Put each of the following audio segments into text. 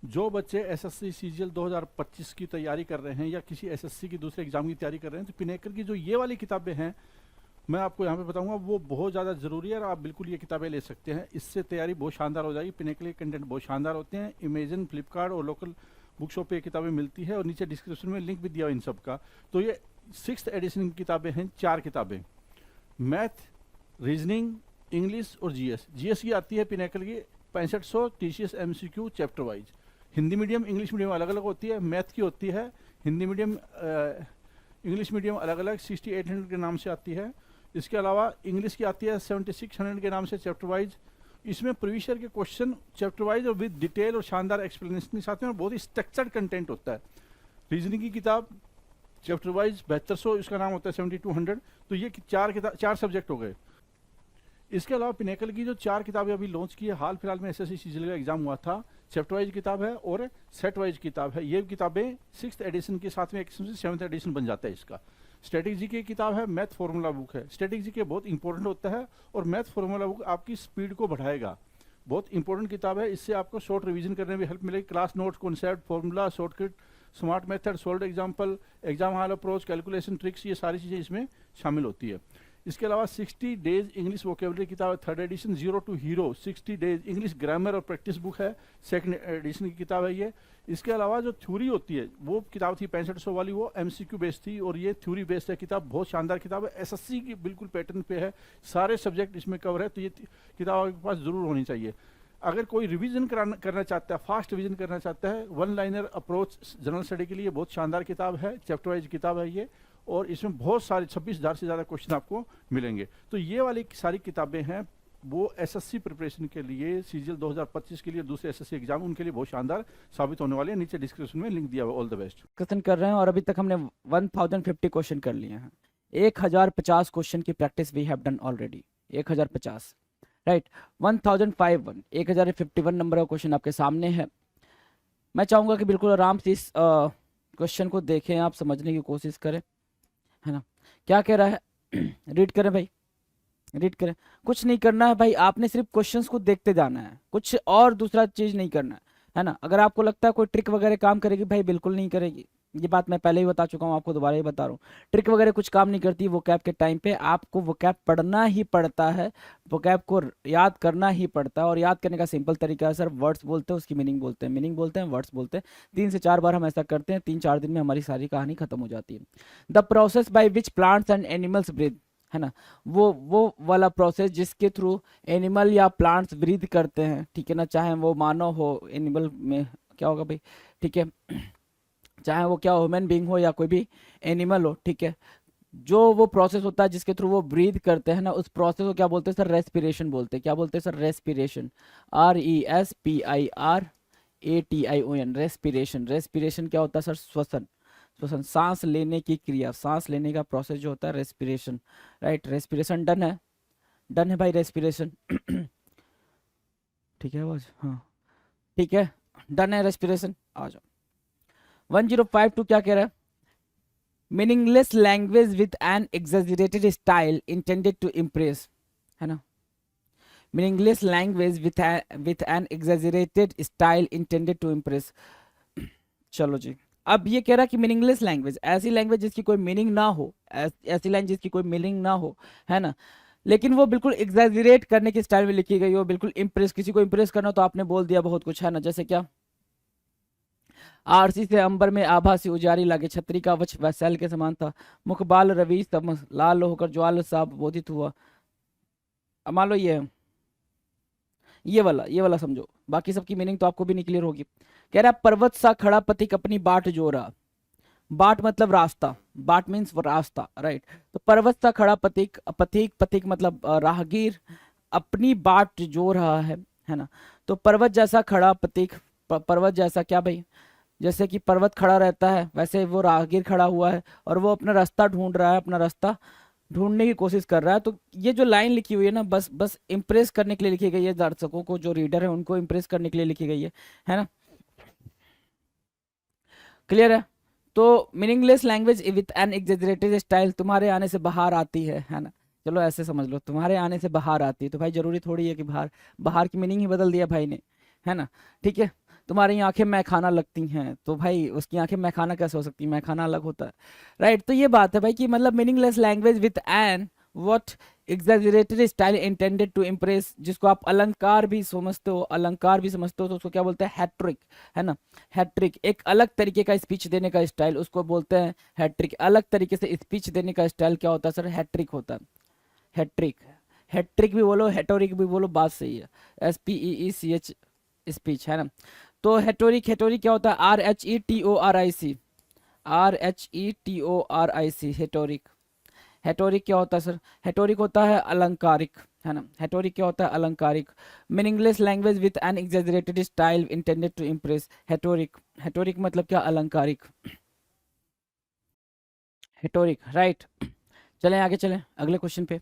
जो बच्चे SSC CGL 2025 की तैयारी कर रहे हैं या किसी एसएससी की दूसरे एग्जाम की तैयारी कर रहे हैं, तो पिनेकल की जो ये वाली किताबें हैं मैं आपको यहाँ पे बताऊंगा, वो बहुत ज़्यादा ज़रूरी है और आप बिल्कुल ये किताबें ले सकते हैं। इससे तैयारी बहुत शानदार हो जाएगी। पिनेकल के कंटेंट बहुत शानदार होते हैं। अमेजन, फ्लिपकार्ट और लोकल बुक शॉप पे ये किताबें मिलती है और नीचे डिस्क्रिप्शन में लिंक भी दिया हुआ इन सब का। तो ये 6th एडिशन की किताबें हैं, 4 किताबें, मैथ, रीजनिंग, इंग्लिश और जीएस। जीएस की आती है पिनेकल की 6500 TCS MCQ chapter wise. Hindi medium English medium अलग अलग होती है। मैथ की होती है हिंदी मीडियम इंग्लिश मीडियम अलग अलग 6800 के नाम से आती है। इसके अलावा इंग्लिश की आती है 7600 के नाम से चैप्टर वाइज। इसमें प्रीवियस ईयर के क्वेश्चन चैप्टर वाइज और विद डिटेल और शानदार एक्सप्लेनेशन के साथ में, और बहुत ही स्ट्रक्चर्ड कंटेंट होता है। रीजनिंग की किताब चैप्टर वाइज 7200, इसका नाम होता है 7200। तो ये 4 सब्जेक्ट हो गए। इसके अलावा पिनेकल की जो 4 किताबें अभी लॉन्च की है, हाल फिलहाल में एसएससी सीजीएल का एग्जाम हुआ था, चैप्टर वाइज किताब है और सेट वाइज किताब है। ये किताबें 6th एडिशन के साथ में एक 7th एडिशन बन जाता है इसका। स्ट्रेटेजी की किताब है, मैथ फॉर्मूला बुक है। स्ट्रेटेजी के बहुत इंपॉर्टेंट होता है और मैथ फॉर्मूला बुक आपकी स्पीड को बढ़ाएगा। बहुत इंपॉर्टेंट किताब है। इससे आपको शॉर्ट रिवीजन करने में हेल्प मिलेगी। Class notes, concept, formula, shortcut, smart method, sold example, exam hall approach, calculation tricks, ये सारी चीज़ें इसमें शामिल होती है। इसके अलावा 60 डेज इंग्लिश वोकेबलरी किताब है, 3rd edition, zero to hero 60 days English grammar और प्रैक्टिस बुक है, 2nd एडिशन की किताब है ये। इसके अलावा जो थ्योरी होती है वो किताब थी 6500 वाली, वो एमसीक्यू बेस्ड थी और ये थ्योरी बेस्ड है किताब। बहुत शानदार किताब है, एसएससी की बिल्कुल पैटर्न पे है, सारे सब्जेक्ट इसमें कवर है। तो ये किताब आपके पास जरूर होनी चाहिए। अगर कोई रिवीजन करना चाहता है, फास्ट रिवीजन करना चाहता है, 1 लाइनर अप्रोच जनरल स्टडी के लिए बहुत शानदार किताब है, चैप्टर वाइज किताब है ये। और इसमें बहुत सारे 26,000 से ज़्यादा क्वेश्चन आपको मिलेंगे। तो ये वाली सारी किताबें हैं वो एसएससी प्रिपरेशन के लिए, सीजीएल 2025 के लिए, दूसरे एसएससी एग्जाम, उनके लिए बहुत शानदार साबित होने वाले हैं। नीचे डिस्क्रिप्शन में लिंक दिया हुआ। All the best. क्वेश्चन कर रहे हैं और अभी तक हमने 1050 क्वेश्चन कर लिए हैं। 1050 क्वेश्चन की practice we have done already. 1050 right. 1051 1051 number का क्वेश्चन आपके सामने है। मैं चाहूंगा कि बिल्कुल आराम से इस क्वेश्चन को देखें, आप समझने की कोशिश करें, है ना। क्या कह रहा है रीड करें भाई, रीड करें। कुछ नहीं करना है भाई, आपने सिर्फ क्वेश्चंस को देखते जाना है, कुछ और दूसरा चीज नहीं करना है ना। अगर आपको लगता है कोई ट्रिक वगैरह काम करेगी, भाई बिल्कुल नहीं करेगी। ये बात मैं पहले ही बता चुका हूँ, आपको दोबारा ही बता रहा हूँ। ट्रिक वगैरह कुछ काम नहीं करती। वोकैब के टाइम पे आपको वोकैब पढ़ना ही पड़ता है, वोकैब को याद करना ही पड़ता है। और याद करने का सिंपल तरीका है सर, वर्ड्स बोलते हैं, उसकी मीनिंग बोलते हैं, मीनिंग बोलते हैं, वर्ड्स बोलते हैं। 3 से 4 बार हम ऐसा करते हैं, 3-4 दिन में हमारी सारी कहानी खत्म हो जाती है। The process by which plants and animals breathe, है ना, वो वाला प्रोसेस जिसके थ्रू एनिमल या प्लांट्स ब्रीथ करते हैं, ठीक है ना। चाहे वो मानव हो, एनिमल में क्या होगा भाई, ठीक है, चाहे वो क्या ह्यूमन बीइंग हो या कोई भी एनिमल हो, ठीक है। जो वो प्रोसेस होता है जिसके थ्रू वो ब्रीथ करते हैं ना, उस प्रोसेस को क्या बोलते हैं सर, रेस्पिरेशन बोलते हैं। क्या बोलते हैं sir, respiration. RESPIRATION, respiration. Respiration क्या होता है सर, श्वसन। श्वसन, सांस लेने की क्रिया, सांस लेने का प्रोसेस जो होता है, रेस्पिरेशन। राइट, रेस्पिरेशन डन है, डन है भाई रेस्पिरेशन ठीक है बस, हाँ ठीक है, डन है रेस्पिरेशन। आ जाओ 1052 क्या कह रहा है, meaningless language with an exaggerated style intended to impress, है ना। Meaningless language with an exaggerated style intended to impress. चलो जी, अब ये कह रहा है कि मीनिंगलेस लैंग्वेज, ऐसी लैंग्वेज जिसकी कोई मीनिंग ना हो, ऐसी लाइन जिसकी कोई मीनिंग ना हो, है ना, लेकिन वो बिल्कुल एग्जेजरेट करने के स्टाइल में लिखी गई हो, बिल्कुल इम्प्रेस, किसी को इम्प्रेस करना तो आपने बोल दिया बहुत कुछ, है ना। जैसे क्या, आरसी से अंबर में आभा सी उजारी लागे, छतरी का वक्ष वैसल के समान था, मुख बाल रवि समस लाल होकर ज्वाल साब बोधित हुआ। अब मान लो ये वाला समझो, बाकी सबकी मीनिंग तो आपको भी नहीं क्लियर होगी। कह रहा है पर्वत सा खड़ा पथिक अपनी बाट जोरा, बाट मतलब रास्ता, बाट मीन्स रास्ता, राइट। तो पर्वत सा खड़ा पथिक, पथिक पथिक मतलब राहगीर, अपनी बाट जो रहा है ना। तो पर्वत जैसा खड़ा पथिक, पर्वत जैसा क्या भाई, जैसे कि पर्वत खड़ा रहता है वैसे वो राहगीर खड़ा हुआ है और वो अपना रास्ता ढूंढ रहा है, अपना रास्ता ढूंढने की कोशिश कर रहा है। तो ये जो लाइन लिखी हुई है ना, बस इम्प्रेस करने के लिए लिखी गई है, दर्शकों को, जो रीडर है उनको इम्प्रेस करने के लिए लिखी गई है ना। क्लियर है। तो meaningless language with an exaggerated style, तुम्हारे आने से बाहर आती है ना। चलो ऐसे समझ लो, तुम्हारे आने से बाहर आती है, तो भाई जरूरी थोड़ी है कि बाहर की मीनिंग ही बदल दिया भाई ने, है ना। ठीक है, तुम्हारी आंखें मैखाना लगती हैं, तो भाई उसकी आंखें मैखाना कैसे हो सकती है, मैखाना अलग होता है, राइट। तो ये बात है भाई कि मतलब meaningless language with an what exaggerated style intended to impress, जिसको आप अलंकार भी समझते हो, अलंकार भी समझते हो, तो उसको क्या बोलते हैं, हैट्रिक, है ना। हैट्रिक एक अलग तरीके का स्पीच देने का स्टाइल, उसको बोलते हैं हैट्रिक। अलग तरीके से स्पीच देने का स्टाइल क्या होता है सर, हैट्रिक होता है। हैट्रिक, हैट्रिक भी बोलो, हेटोरिक भी बोलो, बात सही है। SPEECH स्पीच, है ना। तो हेटोरिक, हेटोरिक क्या होता है, RHETORIC, RHETORIC, हेटोरिक। हेटोरिक क्या होता है सर, हेटोरिक होता है अलंकारिक, है ना। हेटोरिक क्या होता है, अलंकारिक। Meaningless language with an exaggerated style intended to impress, rhetoric. Rhetoric मतलब क्या, अलंकारिक, हेटोरिक, राइट। चलें आगे, चलें अगले क्वेश्चन पे।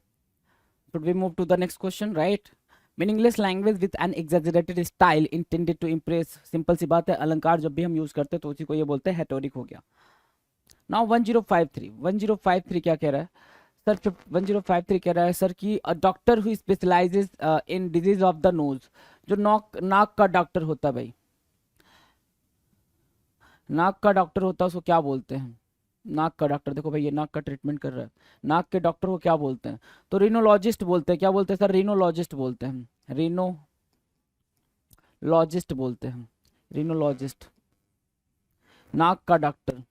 Should we move to the next question, right? Meaningless language with an exaggerated style intended to impress, simple सी बात है, अलंकार जब भी हम यूज करते हैं तो उसी को ये बोलते हैं हेटोरिक हो गया। नाउ 1053 क्या कह रहा है सर, 1053 कह रहा है सर कि a doctor who specialises in disease of the nose, जो नाक का डॉक्टर होता है भाई, नाक का डॉक्टर होता है उसको क्या बोलते हैं, नाक का डॉक्टर, देखो भाई ये नाक का ट्रीटमेंट कर रहा है, नाक के डॉक्टर को क्या बोलते हैं, तो रिनोलॉजिस्ट बोलते हैं। क्या बोलते हैं सर, रिनोलॉजिस्ट बोलते हैं, रिनोलॉजिस्ट बोलते हैं, रिनोलॉजिस्ट। नाक का डॉक्टर,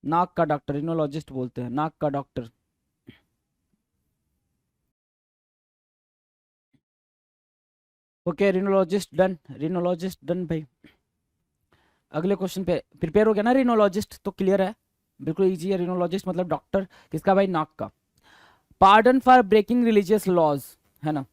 नाक का डॉक्टर रिनोलॉजिस्ट बोलते हैं, नाक का डॉक्टर। ओके, रिनोलॉजिस्ट डन, रिनोलॉजिस्ट डन भाई। अगले क्वेश्चन पे प्रिपेयर हो गया ना, रिनोलॉजिस्ट तो क्लियर है, बिल्कुल इजी है। रिनोलॉजिस्ट मतलब डॉक्टर किसका भाई, नाक का। Pardon for breaking religious laws, है ना,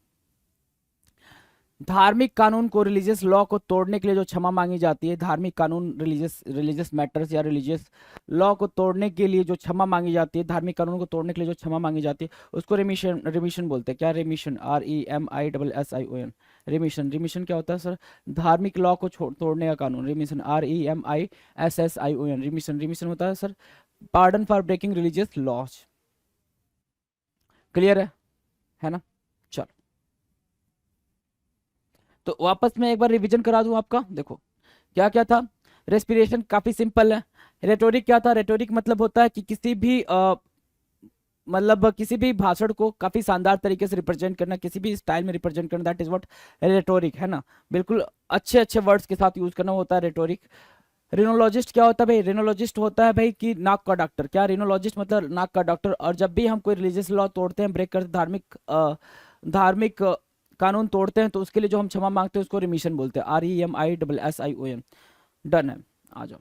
धार्मिक कानून को, रिलीजियस लॉ को तोड़ने के लिए जो क्षमा मांगी जाती है, धार्मिक कानून, रिलीजियस मैटर्स या रिलीजियस लॉ को तोड़ने के लिए जो क्षमा मांगी जाती है, धार्मिक कानून को तोड़ने के लिए जो क्षमा मांगी जाती है, उसको रेमिशन, रेमिशन बोलते हैं। क्या, रेमिशन, REMISSION, रेमिशन। रेमिशन क्या होता है सर, धार्मिक लॉ को तोड़ने का कानून, रेमिशन, REMISSION, रेमिशन। रेमिशन होता है sir pardon for breaking religious laws. Clear है ना। चलो, तो वापस मैं एक बार रिवीजन करा दूं आपका, देखो क्या क्या था। रेस्पिरेशन काफी सिंपल है। रेटोरिक क्या था, रेटोरिक मतलब होता है कि किसी भी मतलब किसी भी भाषण को काफी शानदार तरीके से रिप्रेजेंट करना, किसी भी स्टाइल में रिप्रेजेंट करना, दैट इज व्हाट रेटोरिक, है ना। बिल्कुल अच्छे अच्छे वर्ड्स के साथ यूज करना होता है रेटोरिक। रिनोलॉजिस्ट क्या होता है भाई, रिनोलॉजिस्ट होता है भाई कि नाक का डॉक्टर। क्या, रिनोलॉजिस्ट मतलब नाक का डॉक्टर। और जब भी हम कोई रिलीजियस लॉ तोड़ते हैं, ब्रेक करते, धार्मिक कानून तोड़ते हैं, तो उसके लिए जो हम क्षमा मांगते हैं उसको रिमिशन बोलते हैं, REMISSION। डन है, आ जाओ।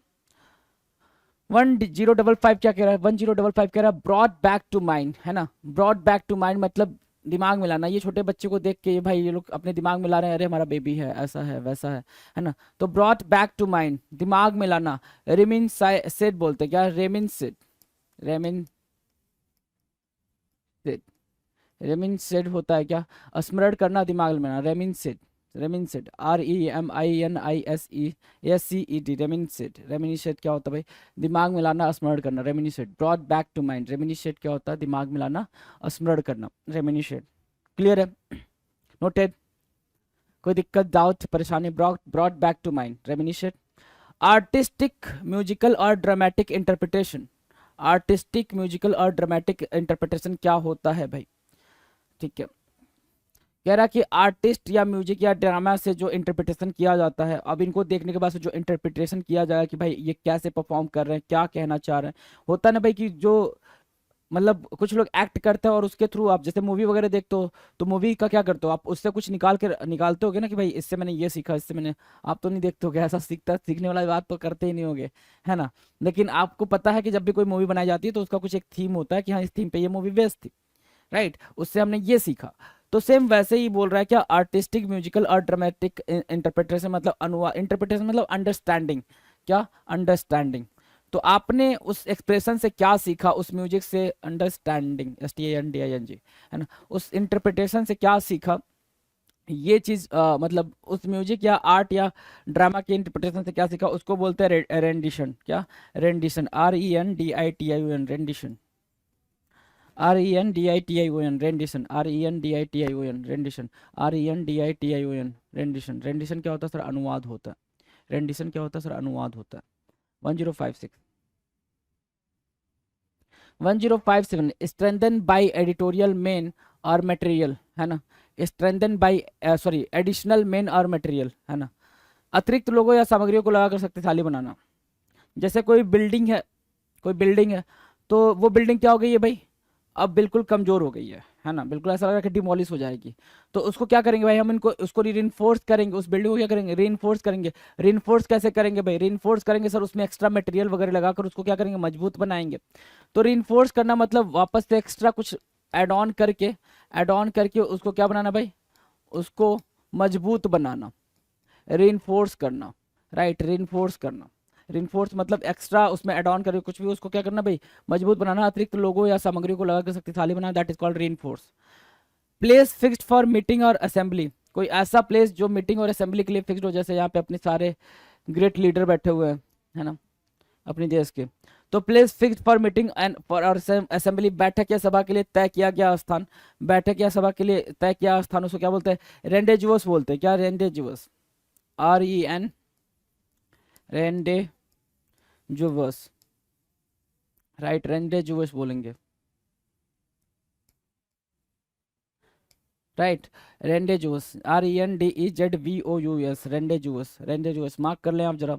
1055 क्या कह रहा है, 1055 कह रहा है ब्रॉड बैक टू माइंड, है ना। ब्रॉड बैक टू माइंड मतलब दिमाग में लाना। ये छोटे बच्चे को देख के ये भाई, ये लोग अपने दिमाग में ला रहे हैं, अरे हमारा बेबी है, ऐसा है वैसा है ना। तो ब्रॉड बैक टू माइंड, दिमाग में लाना। रेमिन सेड बोलते हैं। क्या, रेमिन सेड, रेमिन सेड, रेमिन सेड होता है क्या, स्मरण करना, दिमाग में लाना, रेमिन सेड, रेमिन सेड, REMINISESCED, रेमिन सेड। रेमिनिसेट क्या होता है भाई, दिमाग में लाना, स्मरण करना, रेमिनिसेट। ब्रॉड बैक टू माइंड, रेमिनिसेट क्या होता है, दिमाग में लाना, स्मरण करना, रेमिनिसेट। क्लियर है, नोटेड, कोई दिक्कत, डाउट, परेशानी, broad back to mind, reminisce. Artistic, musical और ड्रामेटिक इंटरप्रिटेशन, आर्टिस्टिक, म्यूजिकल और ड्रामेटिक इंटरप्रिटेशन क्या होता है भाई, ठीक है। कह रहा कि आर्टिस्ट या म्यूजिक या ड्रामा से जो इंटरप्रिटेशन किया जाता है, अब इनको देखने के बाद से जो इंटरप्रिटेशन किया जाएगा कि भाई ये कैसे परफॉर्म कर रहे हैं, क्या कहना चाह रहे हैं, होता है ना भाई कि जो मतलब कुछ लोग एक्ट करते हैं और उसके थ्रू, आप जैसे मूवी वगैरह देखते हो तो मूवी का क्या करते हो आप, उससे कुछ निकालते होगे ना कि भाई इससे मैंने ये सीखा, इससे मैंने, आप तो नहीं देखते होगे ऐसा, सीखने वाला बात तो करते ही नहीं होगे, है ना। लेकिन आपको पता है कि जब भी कोई मूवी बनाई जाती है तो उसका कुछ एक थीम होता है कि हाँ इस थीम पे ये मूवी बेस्ड थी, राइट, उससे हमने ये सीखा। तो सेम वैसे ही बोल रहा है क्या, आर्टिस्टिक, म्यूजिकल और ड्रामेटिक इंटरप्रिटेशन मतलब अनुवाद, इंटरप्रिटेशन मतलब अंडरस्टैंडिंग, क्या, अंडरस्टैंडिंग। तो आपने उस एक्सप्रेशन से क्या सीखा, उस म्यूजिक से, अंडरस्टैंडिंग, STANDING, है ना, उस इंटरप्रिटेशन से क्या सीखा, ये चीज मतलब उस म्यूजिक या आर्ट या ड्रामा के इंटरप्रिटेशन से क्या सीखा, उसको बोलते हैं रेंडिशन। क्या, rendition, RENDITION, rendition, RENDITION, rendition, RENDITION, rendition, RENDITION, rendition. Rendition क्या होता है सर, अनुवाद होता है। रेंडिशन क्या होता है सर? अनुवाद होता है। 1056 1057 strengthen by editorial men or material, है ना। Strengthen by sorry additional men or material, है ना। अतिरिक्त लोगों या सामग्रियों को लगाकर शक्तिशाली बनाना। जैसे कोई बिल्डिंग है, कोई बिल्डिंग है, तो वो बिल्डिंग क्या हो गई है भाई? अब बिल्कुल कमजोर हो गई है ना, बिल्कुल ऐसा लग रहा है कि डिमोलिश हो जाएगी। तो उसको क्या करेंगे भाई? हम इनको उसको रीइंफोर्स करेंगे, उस बिल्डिंग को क्या करेंगे? रीइंफोर्स करेंगे। रीइंफोर्स कैसे करेंगे भाई? रीइंफोर्स करेंगे सर, उसमें एक्स्ट्रा मटेरियल वगैरह लगाकर उसको क्या करेंगे? मजबूत बनाएंगे। तो रीइंफोर्स करना मतलब वापस से एक्स्ट्रा कुछ ऐड ऑन करके उसको क्या बनाना भाई? उसको मजबूत बनाना, रीइंफोर्स करना, राइट। रीइंफोर्स करना, रीइंफोर्स मतलब एक्स्ट्रा उसमें ऐड ऑन करके कुछ भी उसको क्या करना भाई? मजबूत बनाना। अतिरिक्त लोगों या सामग्री को लगाकर शक्तिशाली बनाना, that is called reinforce. Place fixed for meeting और असेंबली, कोई ऐसा प्लेस जो मीटिंग और असेंबली के लिए फिक्स्ड हो, जैसे यहाँ पे अपने सारे ग्रेट लीडर बैठे हुए हैं, है ना, अपने देश के। तो place fixed for meeting and for assembly, बैठक या सभा के लिए तय किया गया स्थान। बैठक या सभा के लिए तय किया स्थान उसको क्या बोलते हैं? रेंडेजुअस बोलते हैं। क्या? रेंडेजुअस, REN, रेंडेजुअस, राइट। रेंडेजुअस बोलेंगे, राइट। रेंडेजुअस, RENDEZVOUS, रेंडेजुअस, रेंडेजुअस मार्क कर लें आप जरा।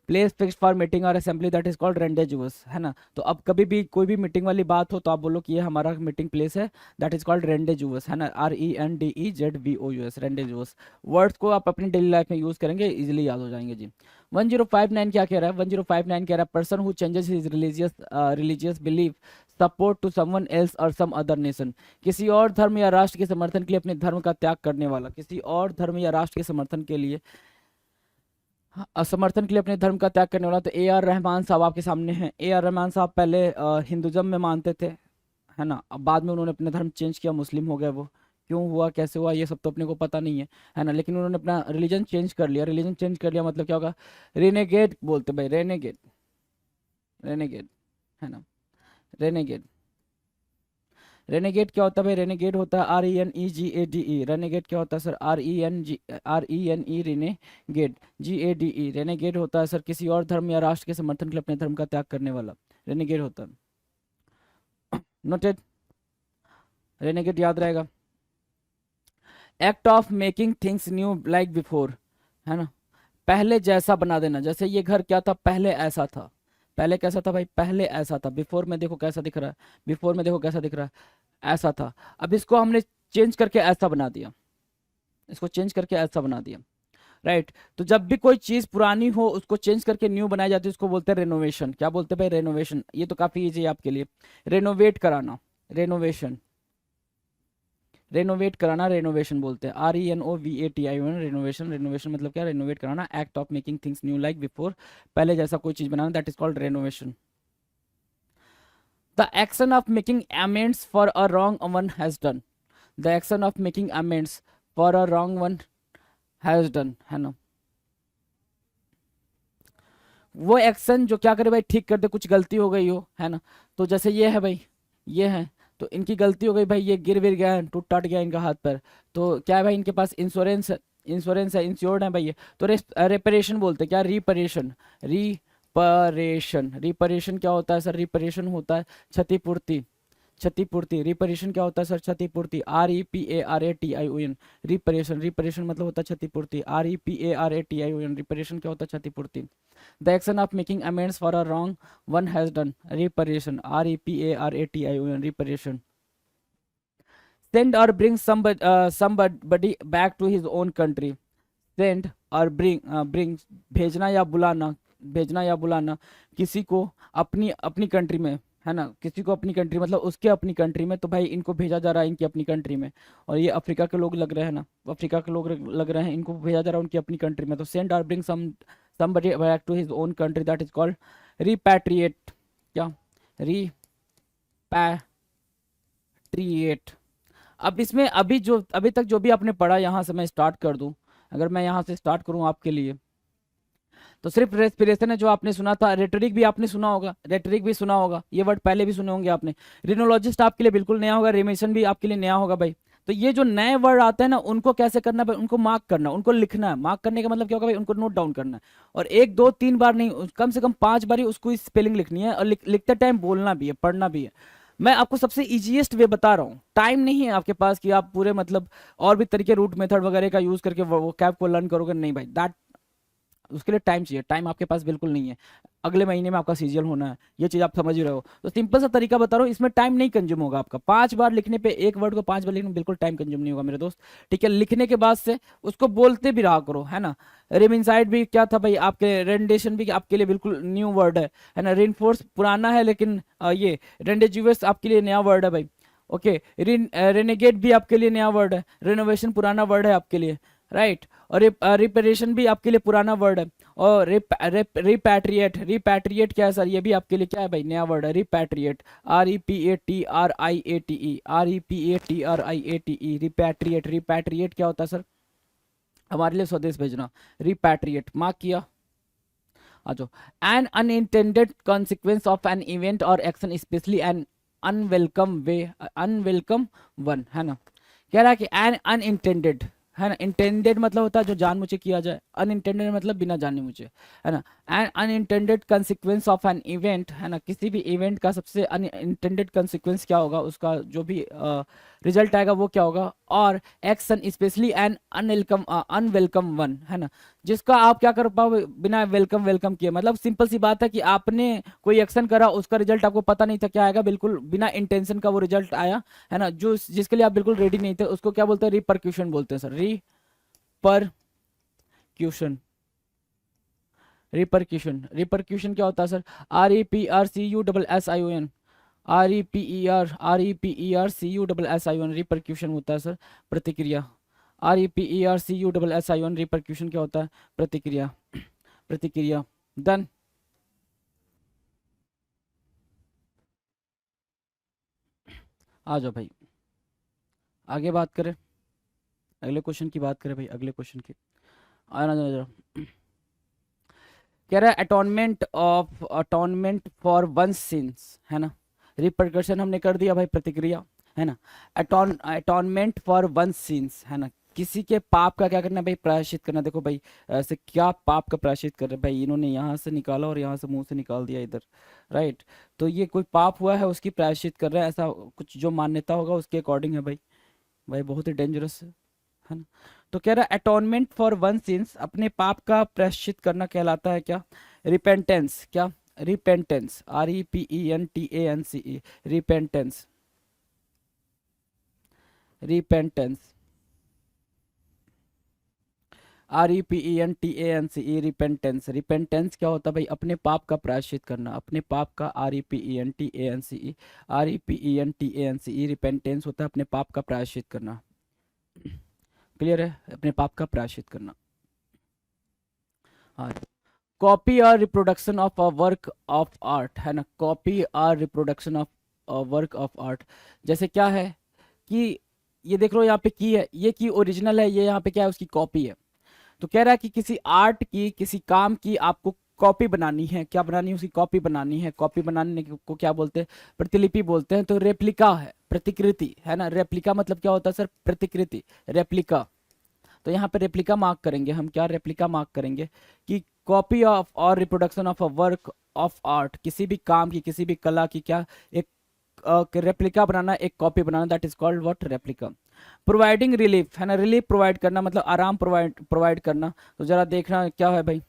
प्लेस फिक्स फॉर मीटिंग और असेंबली, दैट इज कॉल्ड रेंडेजुअस, है ना। तो अब कभी भी कोई भी मीटिंग वाली बात हो तो आप बोलो कि ये हमारा मीटिंग प्लेस है, दैट इज कॉल्ड रेंडेजुअस, है ना। RENDEZVOUS, रेंडेजुअस। वर्ड्स को आप अपनी डेली लाइफ में यूज करेंगे, इजिली याद हो जाएंगे जी। 1059 क्या कह रहा है? 1059 कह रहा है person who changes his religious belief support to someone else or some other nation, किसी और धर्म या राष्ट्र के समर्थन के लिए अपने धर्म का त्याग करने वाला। किसी और धर्म या राष्ट्र के समर्थन के लिए समर्थन के लिए अपने धर्म का त्याग करने वाला। तो AR रहमान साहब आपके सामने हैं। AR रहमान साहब पहले हिंदुज़म में मानते थे, है ना। अब बाद में उन्होंने अपना धर्म चेंज किया, मुस्लिम हो गए। वो क्यों हुआ, कैसे हुआ, ये सब तो अपने को पता नहीं है ना। लेकिन उन्होंने अपना रिलीजन चेंज कर लिया। रिलीजन चेंज कर लिया मतलब क्या होगा? रेनेगेड बोलते भाई, रेनेगेड, रेनेगेड, है ना। रेनेगेड, रेनेगेड क्या होता है भाई? रेनेगेड होता है RENEGADE। रेनेगेड क्या होता है sir? RENE, renegade, GADE। Renegade होता है सर किसी और धर्म या राष्ट्र के समर्थन के लिए अपने धर्म का त्याग करने वाला, रेनेगेड होता है। नोटेड, रेनेगेड याद रहेगा। Act of making things new like before, है ना। पहले जैसा बना देना। जैसे ये घर क्या था? पहले ऐसा था। पहले कैसा था भाई? पहले ऐसा था। बिफोर में देखो कैसा दिख रहा है, बिफोर में देखो कैसा दिख रहा है, ऐसा था। अब इसको हमने चेंज करके ऐसा बना दिया, इसको चेंज करके ऐसा बना दिया, राइट। तो जब भी कोई चीज पुरानी हो उसको चेंज करके न्यू बनाई जाती है, उसको बोलते हैं रेनोवेशन। क्या बोलते हैं भाई? रेनोवेशन। ये तो काफी इजी है आपके लिए, रेनोवेट कराना, रेनोवेशन, रेनोवेट कराना, रेनोवेशन बोलते हैं। RENOVATION, renovation. रेनोवेशन मतलब क्या? रेनोवेट कराना। Act of making things new like before, पहले जैसा कोई चीज बनाना, that is called renovation. The action of making amends for a wrong one has done, the action of making amends for a wrong one has done, है ना। वो action जो क्या करे भाई? ठीक कर दे, कुछ गलती हो गई हो, है ना। तो जैसे ये है भाई, ये है, तो इनकी गलती हो गई भाई, ये गिर विर गया है, टूट टाट गया इनका हाथ पर। तो क्या है भाई? इनके पास इंश्योरेंस है, इंश्योरेंस है, इंश्योर्ड है भाई ये। तो रिपेरेशन बोलते हैं। क्या? रिपरेशन, रिपरेशन। रिपरेशन क्या होता है सर? रिपरेशन होता है क्षतिपूर्ति, क्षतिपूर्ति। रिपरेशन क्या होता है सर? क्षतिपूर्ति। REPARATION, रिपरेशन। रिपरेशन मतलब होता है क्षतिपूर्ति। REPARATION, रिपरेशन क्या होता है? क्षतिपूर्ति। The action of making amends for a wrong one has done, reparation. REPARATION, reparation. Send or bring somebody back to his own country, send or bring भेजना या बुलाना, भेजना या बुलाना किसी को अपनी अपनी कंट्री में, है ना। किसी को अपनी कंट्री मतलब उसके अपनी कंट्री में। तो भाई इनको भेजा जा रहा है इनकी अपनी कंट्री में, और ये अफ्रीका के लोग लग रहे हैं ना, अफ्रीका के लोग लग रहे हैं, इनको भेजा जा रहा है उनकी अपनी कंट्री में। तो send or bring somebody back to his own country, that is called repatriate। क्या? repatriate। अब इसमें अभी तक जो भी आपने पढ़ा, यहाँ से मैं स्टार्ट कर दूं। अगर मैं यहाँ से स्टार्ट करूं आपके लिए, तो सिर्फ रेस्पिरेशन है जो आपने सुना था। रेटरिक भी आपने सुना होगा, रेटरिक भी सुना होगा, ये वर्ड पहले भी सुने होंगे आपने। रिनोलॉजिस्ट आपके लिए बिल्कुल नया होगा, रेमेशन भी आपके लिए नया होगा भाई। तो ये जो नए वर्ड आते हैं ना, उनको कैसे करना है भाई, उनको मार्क करना, उनको लिखना है। मार्क करने का मतलब क्या होगा भाई, उनको नोट डाउन करना है। और एक दो तीन बार नहीं, कम से कम 5 बार ही उसको स्पेलिंग लिखनी है, और लिखते टाइम बोलना भी है, पढ़ना भी है। मैं आपको सबसे इजीएस्ट वे बता रहा हूँ। टाइम नहीं है आपके पास कि आप पूरे मतलब और भी तरीके, रूट मेथड वगैरह का यूज करके वो कैब को लर्न करोगे, नहीं भाई, दैट उसके लिए टाइम चाहिए। टाइम आपके पास बिल्कुल नहीं है। अगले महीने में आपका सीजीएल होना है, ये चीज़ आप समझ ही रहे हो। तो सिंपल सा तरीका बता रहा हूँ, इसमें टाइम नहीं कंज्यूम होगा आपका। 5 बार लिखने पे, एक वर्ड को 5 बार लिखने में बिल्कुल टाइम कंज्यूम नहीं होगा मेरे दोस्त। ठीक है, लिखने के बाद से उसको बोलते भी रहा करो, है ना। रिम इनसाइड भी क्या था भाई, आपके रेंडेशन भी आपके लिए बिल्कुल न्यू वर्ड है ना। रिनफोर्स पुराना है, लेकिन ये रेंडेजुअस आपके लिए नया वर्ड है भाई। ओके, रेनेगेट भी आपके लिए नया वर्ड है। रिनोवेशन पुराना वर्ड है आपके लिए, राइट। और रिपेरेशन भी आपके लिए पुराना वर्ड है। और रिपैट्रिएट, रिपैट्रिएट क्या है सर, ये भी आपके लिए क्या है भाई, नया वर्ड है। Repatriate, REPATRIATE, REPATRIATE, repatriate. Repatriate क्या होता है सर, हमारे लिए स्वदेश भेजना। रिपैट्रिएट मार्क किया। आ जाओ। An unintended consequence of an event or action, especially an unwelcome way, unwelcome one, है ना। कह रहा है कि एन अनइंटेंडेड, है ना। इंटेंडेड मतलब होता है जो जानबूझ के किया जाए, अनइंटेंडेड मतलब बिना जाने मुझे, है ना। An unintended consequence of an event, है ना, किसी भी इवेंट का सबसे अनइंटेंडेड कंसिक्वेंस क्या होगा, उसका जो भी रिजल्ट आएगा वो क्या होगा। Or action especially an unwelcome, unwelcome one, है ना, जिसका आप क्या कर पाओ बिना वेलकम वेलकम किए। मतलब सिंपल सी बात है कि आपने कोई एक्शन करा, उसका रिजल्ट आपको पता नहीं था क्या आएगा, बिल्कुल बिना इंटेंशन का वो रिजल्ट आया, है ना, जो जिसके लिए आप बिल्कुल रेडी नहीं थे, उसको क्या बोलते हैं, रिपरक्यूशन बोलते हैं सर। रिपरक्यूशन, रिपरक्यूशन, रिपरक्यूशन क्या होता है सर, REPRCUSSION, REPERCUSSION, रिपरक्यूशन होता है सर, प्रतिक्रिया। REPERCUSSION, रिपरक्यूशन क्या होता है, प्रतिक्रिया, प्रतिक्रिया। डन। आ जाओ भाई, आगे बात करें, अगले क्वेश्चन की बात करें भाई, अगले क्वेश्चन की। आना जरा, कह रहा है अटोनमेंट फॉर वन सिंस, है ना। रिपरकशन हमने कर दिया भाई, प्रतिक्रिया, है ना। अटोनमेंट फॉर वन सिंस, है ना, किसी के पाप का क्या करना भाई, प्रायश्चित करना। देखो भाई, ऐसे क्या पाप का प्रायश्चित कर रहे हैं भाई, इन्होंने यहाँ से निकाला और यहाँ से मुंह से निकाल दिया इधर, राइट। तो ये कोई पाप हुआ है, उसकी प्रायश्चित कर रहे हैं, ऐसा कुछ जो मान्यता होगा उसके अकॉर्डिंग है भाई। भाई बहुत ही डेंजरस है ना। तो कह रहा है अटोनमेंट फॉर वन सिंस, अपने पाप का प्रायश्चित करना कहलाता है क्या, रिपेंटेंस। क्या, repentance, REPENTANCE, repentance, repentance, REPENTANCE, repentance. Repentance क्या होता है भाई, अपने पाप का प्रायश्चित करना, अपने पाप का, REPENTANCE, REPENTANCE, रिपेंटेंस होता है अपने पाप का प्रायश्चित करना। क्लियर है, अपने पाप का प्रायश्चित करना। हाँ, कॉपी और reproduction of a work of art, है ना। कॉपी और reproduction of work of art, जैसे क्या है कि ये देख लो यहाँ पे की है, ये की ओरिजिनल है, ये यहाँ पे क्या है, उसकी कॉपी है। तो कह रहा है कि किसी आर्ट की, किसी काम की आपको कॉपी बनानी है, क्या बनानी है, उसकी कॉपी बनानी है। कॉपी बनाने को क्या बोलते हैं, प्रतिलिपि बोलते हैं। तो रेप्लिका है, प्रतिकृति, है ना। रेप्लिका मतलब क्या होता है सर, प्रतिकृति, रेप्लिका। तो यहाँ पे रेप्लिका मार्क करेंगे हम, क्या, रेप्लिका मार्क करेंगे कि कॉपी ऑफ और reproduction of a work of art, किसी भी काम की, किसी भी कला की क्या, एक रेप्लिका बनाना, एक copy banana, that is called what, replica. Providing relief, है ना, रिलीफ प्रोवाइड करना मतलब आराम प्रोवाइड करना। तो जरा देखना क्या है भाई,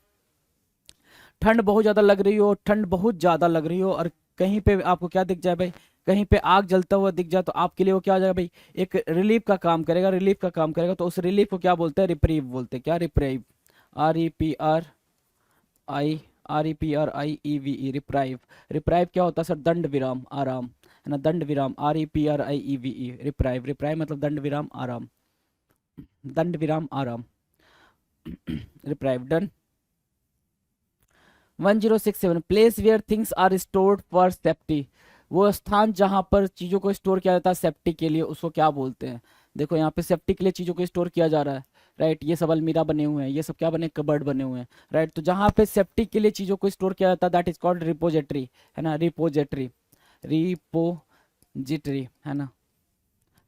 ठंड बहुत ज़्यादा लग रही हो, ठंड बहुत ज़्यादा लग रही हो, और कहीं पे आपको क्या दिख जाए भाई, कहीं पे आग जलता हुआ दिख जाए, तो आपके लिए वो क्या हो जाएगा भाई, एक रिलीफ का काम करेगा, रिलीफ का काम करेगा। तो उस रिलीफ को क्या बोलते हैं, रिप्रीव बोलते हैं। क्या, रिप्रीव, REPRIEVE, रिप्राइव। रिप्राइव क्या होता है सर, दंड विराम, आराम, है ना, दंड विराम, REPRIEVE, रिप्राइव। रिप्राइव मतलब दंड विराम, आराम, दंड विराम, आराम, reprieve. Done. 1067, place where things are stored for safety, वो स्थान जहां पर चीज़ों को स्टोर किया जाता है सेफ्टी के लिए, उसको क्या बोलते हैं। देखो यहाँ पे सेफ्टी के लिए चीज़ों को स्टोर किया जा रहा है, राइट। ये सब अलमीरा बने हुए हैं, ये सब क्या बने, कबर्ड बने हुए हैं, राइट। तो जहाँ पे सेफ्टी के लिए चीज़ों को स्टोर किया जाता है, दैट इज कॉल्ड रिपोजिटरी, है ना, रिपोजिटरी, रिपोजिटरी, है ना,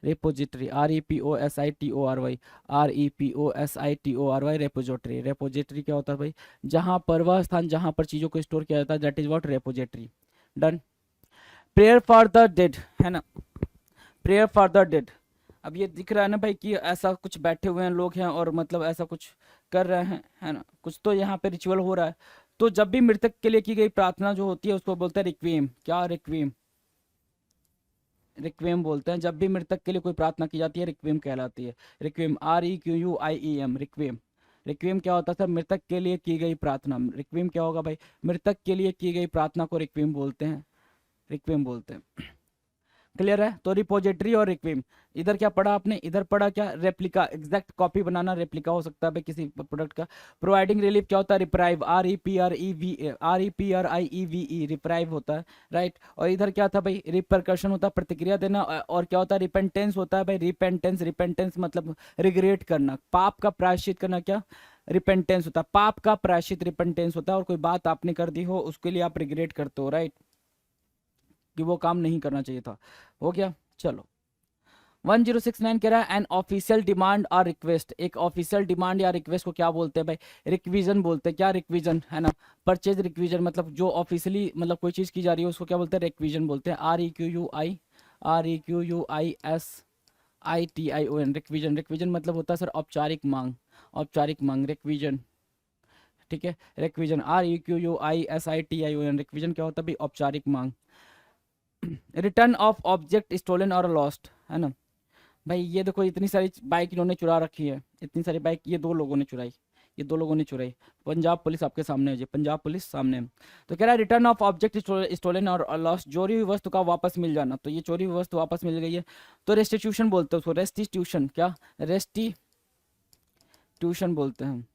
repository, REPOSITORY, REPOSITORY, repository. Repository क्या होता है भाई? जहां पर, वह स्थान जहां पर चीजों को स्टोर किया जाता है, that is what? Repository. Done. Prayer for the dead, है ना, प्रेयर फॉर द डेड। अब ये दिख रहा है ना भाई कि ऐसा कुछ बैठे हुए हैं लोग हैं और मतलब ऐसा कुछ कर रहे हैं, है ना, कुछ तो यहाँ पे रिचुअल हो रहा है। तो जब भी मृतक के लिए की गई प्रार्थना जो होती है उसको बोलते हैं रिक्विएम। क्या? रिक्विएम। रिक्विएम बोलते हैं। जब भी मृतक के लिए कोई प्रार्थना की जाती है रिक्विएम कहलाती है। रिक्विएम, REQUIEM, रिक्विएम। रिक्विएम क्या होता था? मृतक के लिए की गई प्रार्थना। रिक्विएम क्या होगा भाई? मृतक के लिए की गई प्रार्थना को रिक्विएम बोलते हैं, रिक्विएम बोलते हैं। क्लियर है? तो रिपोजिटरी और रिक्विएम। इधर क्या पढ़ा आपने? इधर पढ़ा क्या? रेप्लिका, एग्जैक्ट कॉपी बनाना रेप्लिका हो सकता है भाई किसी प्रोडक्ट का। प्रोवाइडिंग रिलीफ क्या होता है? रिप्राइव, REPRIEVE, रिप्राइव होता है, राइट। और इधर क्या था भाई? रिपरकशन होता है, प्रतिक्रिया देना। और क्या होता है? रिपेंटेंस होता है भाई। रिपेंटेंस, रिपेंटेंस मतलब रिग्रेट करना, पाप का प्रायश्चित करना। क्या? रिपेंटेंस होता है, पाप का प्रायश्चित रिपेंटेंस होता है। और कोई बात आपने कर दी हो उसके लिए आप रिग्रेट करते हो, राइट, कि वो काम नहीं करना चाहिए था। हो गया? चलो 1069 कह रहा है एन ऑफिशियल डिमांड और रिक्वेस्ट। एक ऑफिशियल डिमांड या रिक्वेस्ट को क्या बोलते हैं भाई? रिक्विजन बोलते हैं। क्या? रिक्विजन, है ना, परचेज रिक्विजन मतलब जो ऑफिशियली मतलब कोई चीज़ की जा रही है उसको क्या बोलते हैं? रिक्विजन बोलते हैं। REQUISITION, रिक्विजन। रिक्विजन मतलब होता है सर औपचारिक मांग, औपचारिक मांग, रिक्विजन, ठीक है। रिक्विजन, REQUISITION, रिक्विजन क्या होता है भाई? औपचारिक मांग। रिटर्न ऑफ ऑब्जेक्ट स्टोलन और लॉस्ट, है ना भाई। ये देखो इतनी सारी बाइक इन्होंने चुरा रखी है, इतनी सारी बाइक ये दो लोगों ने चुराई, ये दो लोगों ने चुराई। पंजाब पुलिस आपके सामने है जी, पंजाब पुलिस सामने है। तो कह रहा है रिटर्न ऑफ ऑब्जेक्ट स्टोलन और लॉस्ट, चोरी हुई वस्तु का वापस मिल जाना। तो ये चोरी हुई वस्तु वापस मिल गई है तो रेस्टिट्यूशन बोलते हैं उसको। रेस्टिट्यूशन, क्या? रेस्टिट्यूशन बोलते हैं,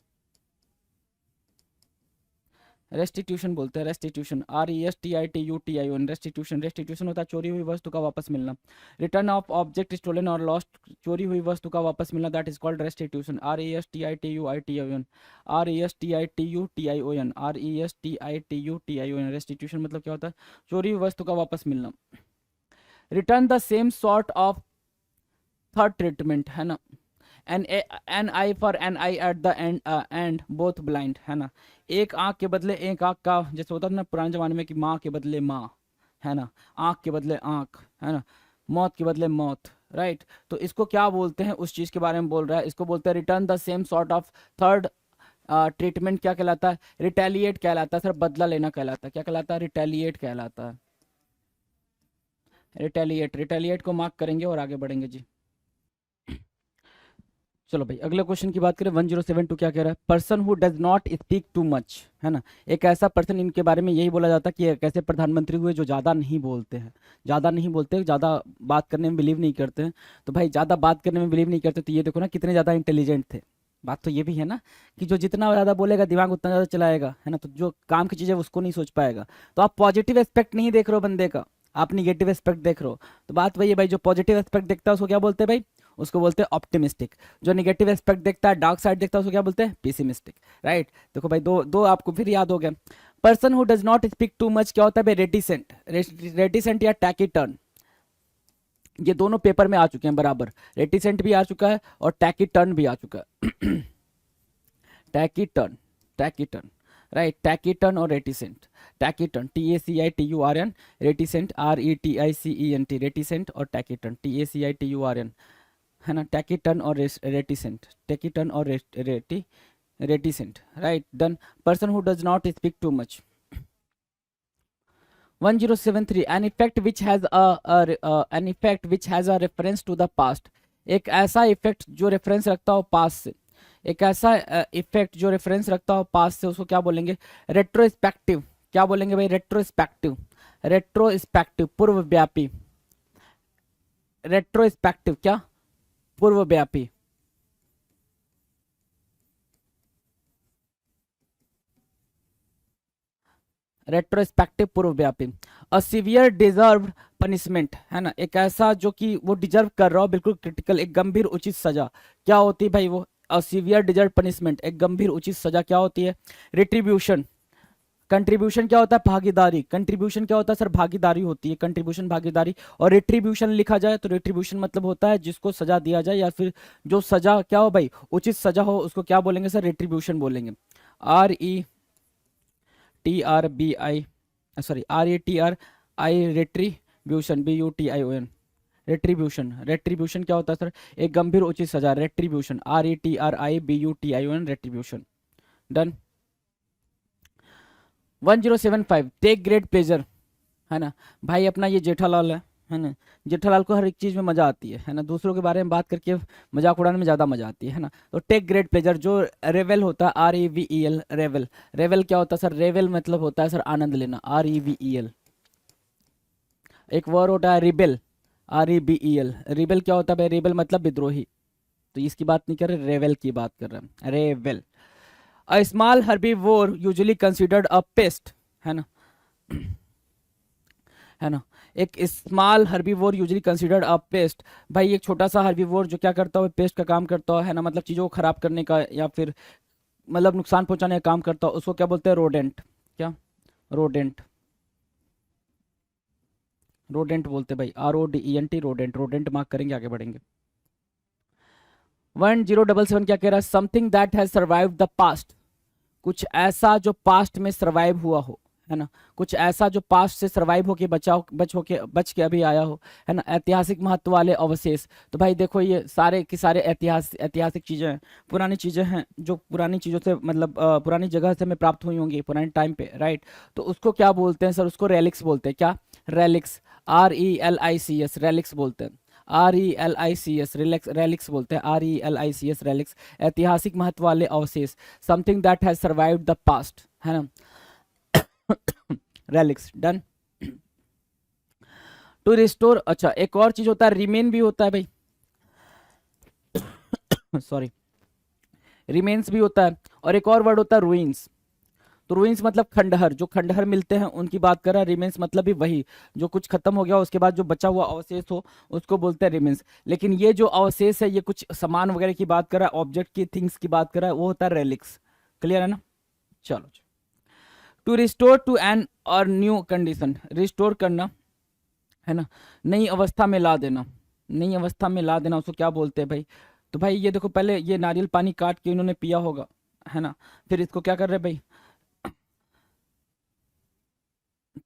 रेस्टिट्यूशन बोलते हैं। Restitution, RESTITUTION, restitution. रेस्टिट्यूशन होता है चोरी हुई वस्तु का वापस मिलना। रिटर्न ऑफ ऑब्जेक्ट स्टोलन और लॉस्ट, चोरी हुई वस्तु का वापस मिलना, that is called restitution. RESTITUTION, RESTITUTION, RESTITUTION। Restitution मतलब क्या होता है? चोरी हुई वस्तु का वापस मिलना। Return the same sort of third treatment, है ना। An eye for an eye at the end both blind, है ना। एक आंख के बदले एक आंख का, जैसे होता था ना पुराने जमाने में कि माँ के बदले माँ, है ना, आंख के बदले आंख, है ना, मौत के बदले मौत, राइट। तो इसको क्या बोलते हैं? उस चीज के बारे में बोल रहा है। इसको बोलते हैं return the same sort of third treatment. क्या कहलाता है? रिटेलिएट कहलाता है सर, बदला लेना कहलाता है। क्या कहलाता है? रिटेलिएट कहलाता है। रिटेलिएट, रिटेलिएट को मार्क करेंगे और आगे बढ़ेंगे जी। चलो भाई अगले क्वेश्चन की बात करें। 1072 क्या कह रहा है? Person who does not speak too much, है ना। एक ऐसा पर्सन, इनके बारे में यही बोला जाता है कि एक ऐसे प्रधानमंत्री हुए जो ज़्यादा नहीं बोलते हैं, ज़्यादा नहीं बोलते, ज़्यादा बात करने में बिलीव नहीं करते हैं। तो भाई ज़्यादा बात करने में बिलीव नहीं करते तो ये देखो ना कितने ज़्यादा इंटेलिजेंट थे। बात तो ये भी है ना कि जो जितना ज़्यादा बोलेगा दिमाग उतना ज़्यादा चलाएगा, है ना। तो जो काम की चीज़ है उसको नहीं सोच पाएगा। तो आप पॉजिटिव एस्पेक्ट नहीं देख रहे हो बंदे का, आप निगेटिव एस्पेक्ट देख रहे हो। तो बात वही है भाई, जो पॉजिटिव एस्पेक्ट देखता है उसको क्या बोलते हैं भाई? उसको बोलते हैं ऑप्टिमिस्टिक। जो नेगेटिव एस्पेक्ट देखता है, डार्क साइड देखता है, उसको क्या बोलते हैं? Pessimistic, right. देखो भाई दो दो आपको फिर याद हो गया। Person who does not speak too much क्या होता है भाई? रेटिसेंट। रेटिसेंट या टैकीटर्न, ये दोनों पेपर में आ चुके हैं बराबर। रेटिसेंट भी आ चुका है और टैकीटर्न भी आ चुका है। टैकीटर्न, टैकीटर्न, राइट। टैकीटर्न और reticent. टैकीटर्न, TACITURN, reticent RETICENT, reticent और टैकीटर्न TACITURN, है ना। टैकीटर्न और रेटिसेंट, टैकीटर्न और reticent, right. Done. Person who does not speak too much. 1073 an effect which has an effect which has a reference to the past। एक ऐसा effect जो reference रखता हो पास से, एक ऐसा इफेक्ट जो रेफरेंस रखता हो पास से, उसको क्या बोलेंगे? रेट्रोस्पेक्टिव। क्या बोलेंगे भाई? रेट्रोस्पेक्टिव। रेट्रोस्पेक्टिव, पूर्वव्यापी। रेट्रोस्पेक्टिव क्या? पूर्वव्यापी। रेट्रोस्पेक्टिव, पूर्वव्यापी। अ सीवियर डिजर्व पनिशमेंट, है ना। एक ऐसा जो कि वो डिजर्व कर रहा हो, बिल्कुल क्रिटिकल, एक गंभीर उचित सजा। क्या होती है भाई वो? अ सीवियर डिजर्व पनिशमेंट, एक गंभीर उचित सजा क्या होती है? रिट्रीब्यूशन। कंट्रीब्यूशन क्या होता है? भागीदारी। कंट्रीब्यूशन क्या होता है सर? भागीदारी होती है। कंट्रीब्यूशन भागीदारी। और रिट्रीब्यूशन लिखा जाए तो रिट्रीब्यूशन मतलब होता है जिसको सजा दिया जाए या फिर जो सजा क्या हो भाई, उचित सजा हो, उसको क्या बोलेंगे सर? रिट्रीब्यूशन बोलेंगे। RETRBI, sorry RETRI, retribution, BUTION, retribution. Retribution क्या होता है सर? एक गंभीर उचित सजा। Retribution, RETRIBUTION, retribution. Done. 1075, take great pleasure, है ना भाई। अपना ये जेठालाल है ना। जेठालाल को हर एक चीज में मजा आती है ना। दूसरों के बारे में बात करके मजाक उड़ाने में ज्यादा मजा आती है ना। तो टेक ग्रेट प्लेजर, जो रेवेल होता है, REVEL, रेवेल। रेवेल क्या होता है सर? रेवेल मतलब होता है सर आनंद लेना, REVEL। एक वर्ड होता है रिबेल, REBEL। रिबेल क्या होता है भाई? रिबेल मतलब विद्रोही। तो इसकी बात नहीं कर रहे, रेवेल की बात कर रहे हैं, रेवेल। A small herbivore usually considered a paste, है ना, है ना। एक small herbivore usually considered a paste, भाई एक छोटा सा हर्बीवोर जो क्या करता है? पेस्ट का काम करता है ना, मतलब चीज़ों को खराब करने का या फिर मतलब नुकसान पहुंचाने का काम करता है, उसको क्या बोलते हैं? रोडेंट। क्या? रोडेंट। रोडेंट बोलते हैं भाई, RODENT, रोडेंट। रोडेंट मार्क करेंगे, आगे बढ़ेंगे। 1077 क्या कह रहा है? Something that has survive the past, कुछ ऐसा जो पास्ट में सर्वाइव हुआ हो, है ना। कुछ ऐसा जो पास्ट से सर्वाइव होके बच के अभी आया हो, है ना। ऐतिहासिक महत्व वाले अवशेष, तो भाई देखो ये सारे के सारे ऐतिहासिक चीजें हैं, पुरानी चीजें हैं, जो पुरानी चीजों से मतलब पुरानी जगह से हमें प्राप्त हुई होंगी पुराने टाइम पे, राइट। तो उसको क्या बोलते हैं सर? उसको रेलिक्स बोलते हैं। क्या? रेलिक्स, RELICS, रेलिक्स बोलते हैं। RELICS, रेलिक्स बोलते हैं, RELICS, रेलिक्स। ऐतिहासिक महत्व वाले अवशेष, something that has survived the past, है ना, रेलिक्स। डन। टू रिस्टोर, अच्छा एक और चीज होता है, रिमेन भी होता है भाई, सॉरी, रिमेन्स भी होता है। और एक और वर्ड होता है रूइंस। तो रूइंस मतलब खंडहर, जो खंडहर मिलते हैं उनकी बात कर रहा है। रिमेन्स मतलब भी वही, जो कुछ खत्म हो गया उसके बाद जो बचा हुआ अवशेष हो उसको बोलते हैं रिमेन्स। लेकिन ये जो अवशेष है ये कुछ सामान वगैरह की बात कर रहा है, ऑब्जेक्ट की, थिंग्स की बात कर रहा है, वो होता है रेलिक्स। क्लियर है ना? चलो। टू रिस्टोर टू एन और न्यू कंडीशन, रिस्टोर करना, है ना, नई अवस्था में ला देना। नई अवस्था में ला देना उसको क्या बोलते हैं भाई? तो भाई ये देखो, पहले ये नारियल पानी काट के इन्होंने पिया होगा, है ना, फिर इसको क्या कर रहे हैं भाई?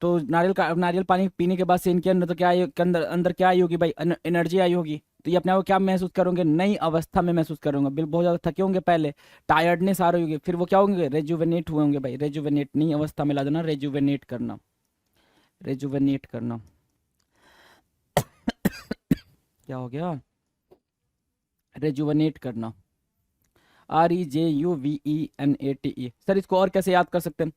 तो नारियल पानी पीने के बाद से इनके अंदर तो क्या आई, के अंदर क्या आई होगी भाई? एनर्जी आई होगी। तो ये अपने आप को क्या महसूस करोगे? नई अवस्था में महसूस करोगे। बिल बहुत ज्यादा थके होंगे पहले, टायर्डनेस आ रही होगी, फिर वो क्या होंगे? रेजुवेनेट हुए होंगे भाई। रेजुवेनेट, नई अवस्था में ला देना, रेजुवेनेट करना, रेजुवेनेट करना। क्या हो गया? रेजुवेनेट करना, REJUVENATE। सर इसको और कैसे याद कर सकते हैं?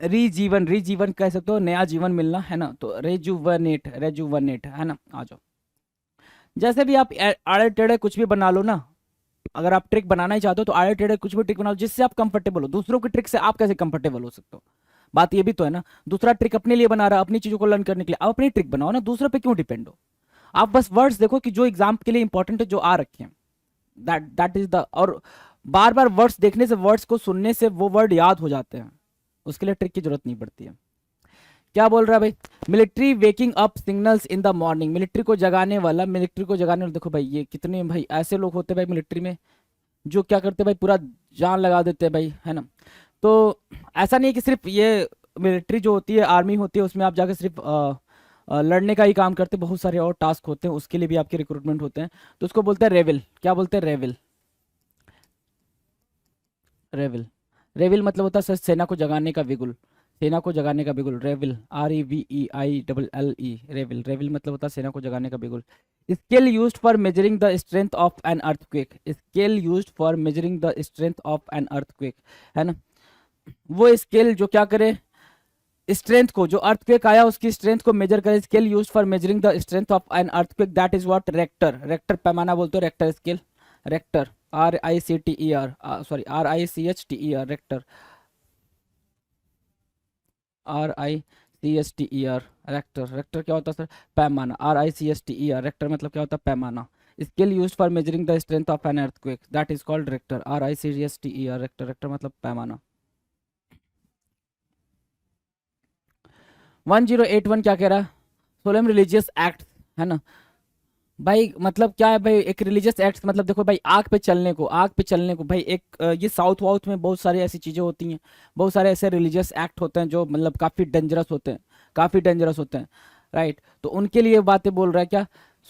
रीजीवन, रीजीवन कह सकते हो, नया जीवन मिलना, है ना। तो रेजुवनेट, रेजुवनेट, है ना। आ जाओ। जैसे भी आप आड़े टेढ़े कुछ भी बना लो ना, अगर आप ट्रिक बनाना ही चाहते हो तो आड़े टेढ़े कुछ भी ट्रिक बना लो जिससे आप कंफर्टेबल हो। दूसरों की ट्रिक से आप कैसे कंफर्टेबल हो सकते हो? बात ये भी तो है ना। दूसरा ट्रिक अपने लिए बना रहा है, अपनी चीजों को लर्न करने के लिए, आप अपनी ट्रिक बनाओ ना, दूसरों पे क्यों डिपेंड हो? आप बस वर्ड्स देखो कि जो एग्जाम के लिए इंपॉर्टेंट है, जो आ रखे हैं, दैट इज द, और बार बार वर्ड्स देखने से, वर्ड्स को सुनने से वो वर्ड याद हो जाते हैं, उसके लिए ट्रिक की जरूरत नहीं पड़ती है। क्या बोल रहा है भाई? Military waking up signals in the morning, military को जगाने वाला, मिलिट्री को जगाने वाला। देखो भाई ये कितने भाई ऐसे लोग होते हैं भाई मिलिट्री में, जो क्या करते हैं भाई? पूरा जान लगा देते हैं भाई, है ना। तो ऐसा नहीं है कि सिर्फ ये मिलिट्री जो होती है, आर्मी होती है, उसमें आप जाकर सिर्फ लड़ने का ही काम करते हैं, बहुत सारे और टास्क होते हैं, उसके लिए भी आपके रिक्रूटमेंट होते हैं। तो उसको बोलते हैं रेविल। क्या बोलते हैं? रेविल, रेविल। रेविल मतलब होता है सेना को जगाने का बिगुल, सेना को जगाने का बिगुल, रेविल, REVEILLE, रेविल। रेविल मतलब होता है सेना को जगाने का बिगुल। Scale used for measuring the strength of an earthquake, scale used for measuring the strength of an earthquake, है ना। वो स्केल जो क्या करे? स्ट्रेंथ को, जो अर्थक्वेक आया उसकी स्ट्रेंथ को मेजर करे। Scale used for measuring the strength of an earthquake, that is what? Rector. Rector पैमाना बोलते हो, Richter scale, rector, RICHTER, rector, RICHTER, Richter. Rector क्या होता है सर? पैमाना, RICHTER, रेक्टर मतलब क्या होता है? पैमाना। Scale used for measuring the strength of an earthquake, that is called Richter, RICHTER, Richter. Richter मतलब पैमाना। 1081 क्या कह रहा है, सोलम रिलीजियस एक्ट, है ना भाई, मतलब क्या है भाई, एक रिलीजियस एक्ट मतलब देखो भाई, आग पे चलने को, आग पे चलने को भाई, एक ये साउथ वाउथ में बहुत सारी ऐसी चीज़ें होती हैं, बहुत सारे ऐसे रिलीजियस एक्ट होते हैं जो मतलब काफ़ी डेंजरस होते हैं, काफ़ी डेंजरस होते हैं, राइट। तो उनके लिए बातें बोल रहा है क्या,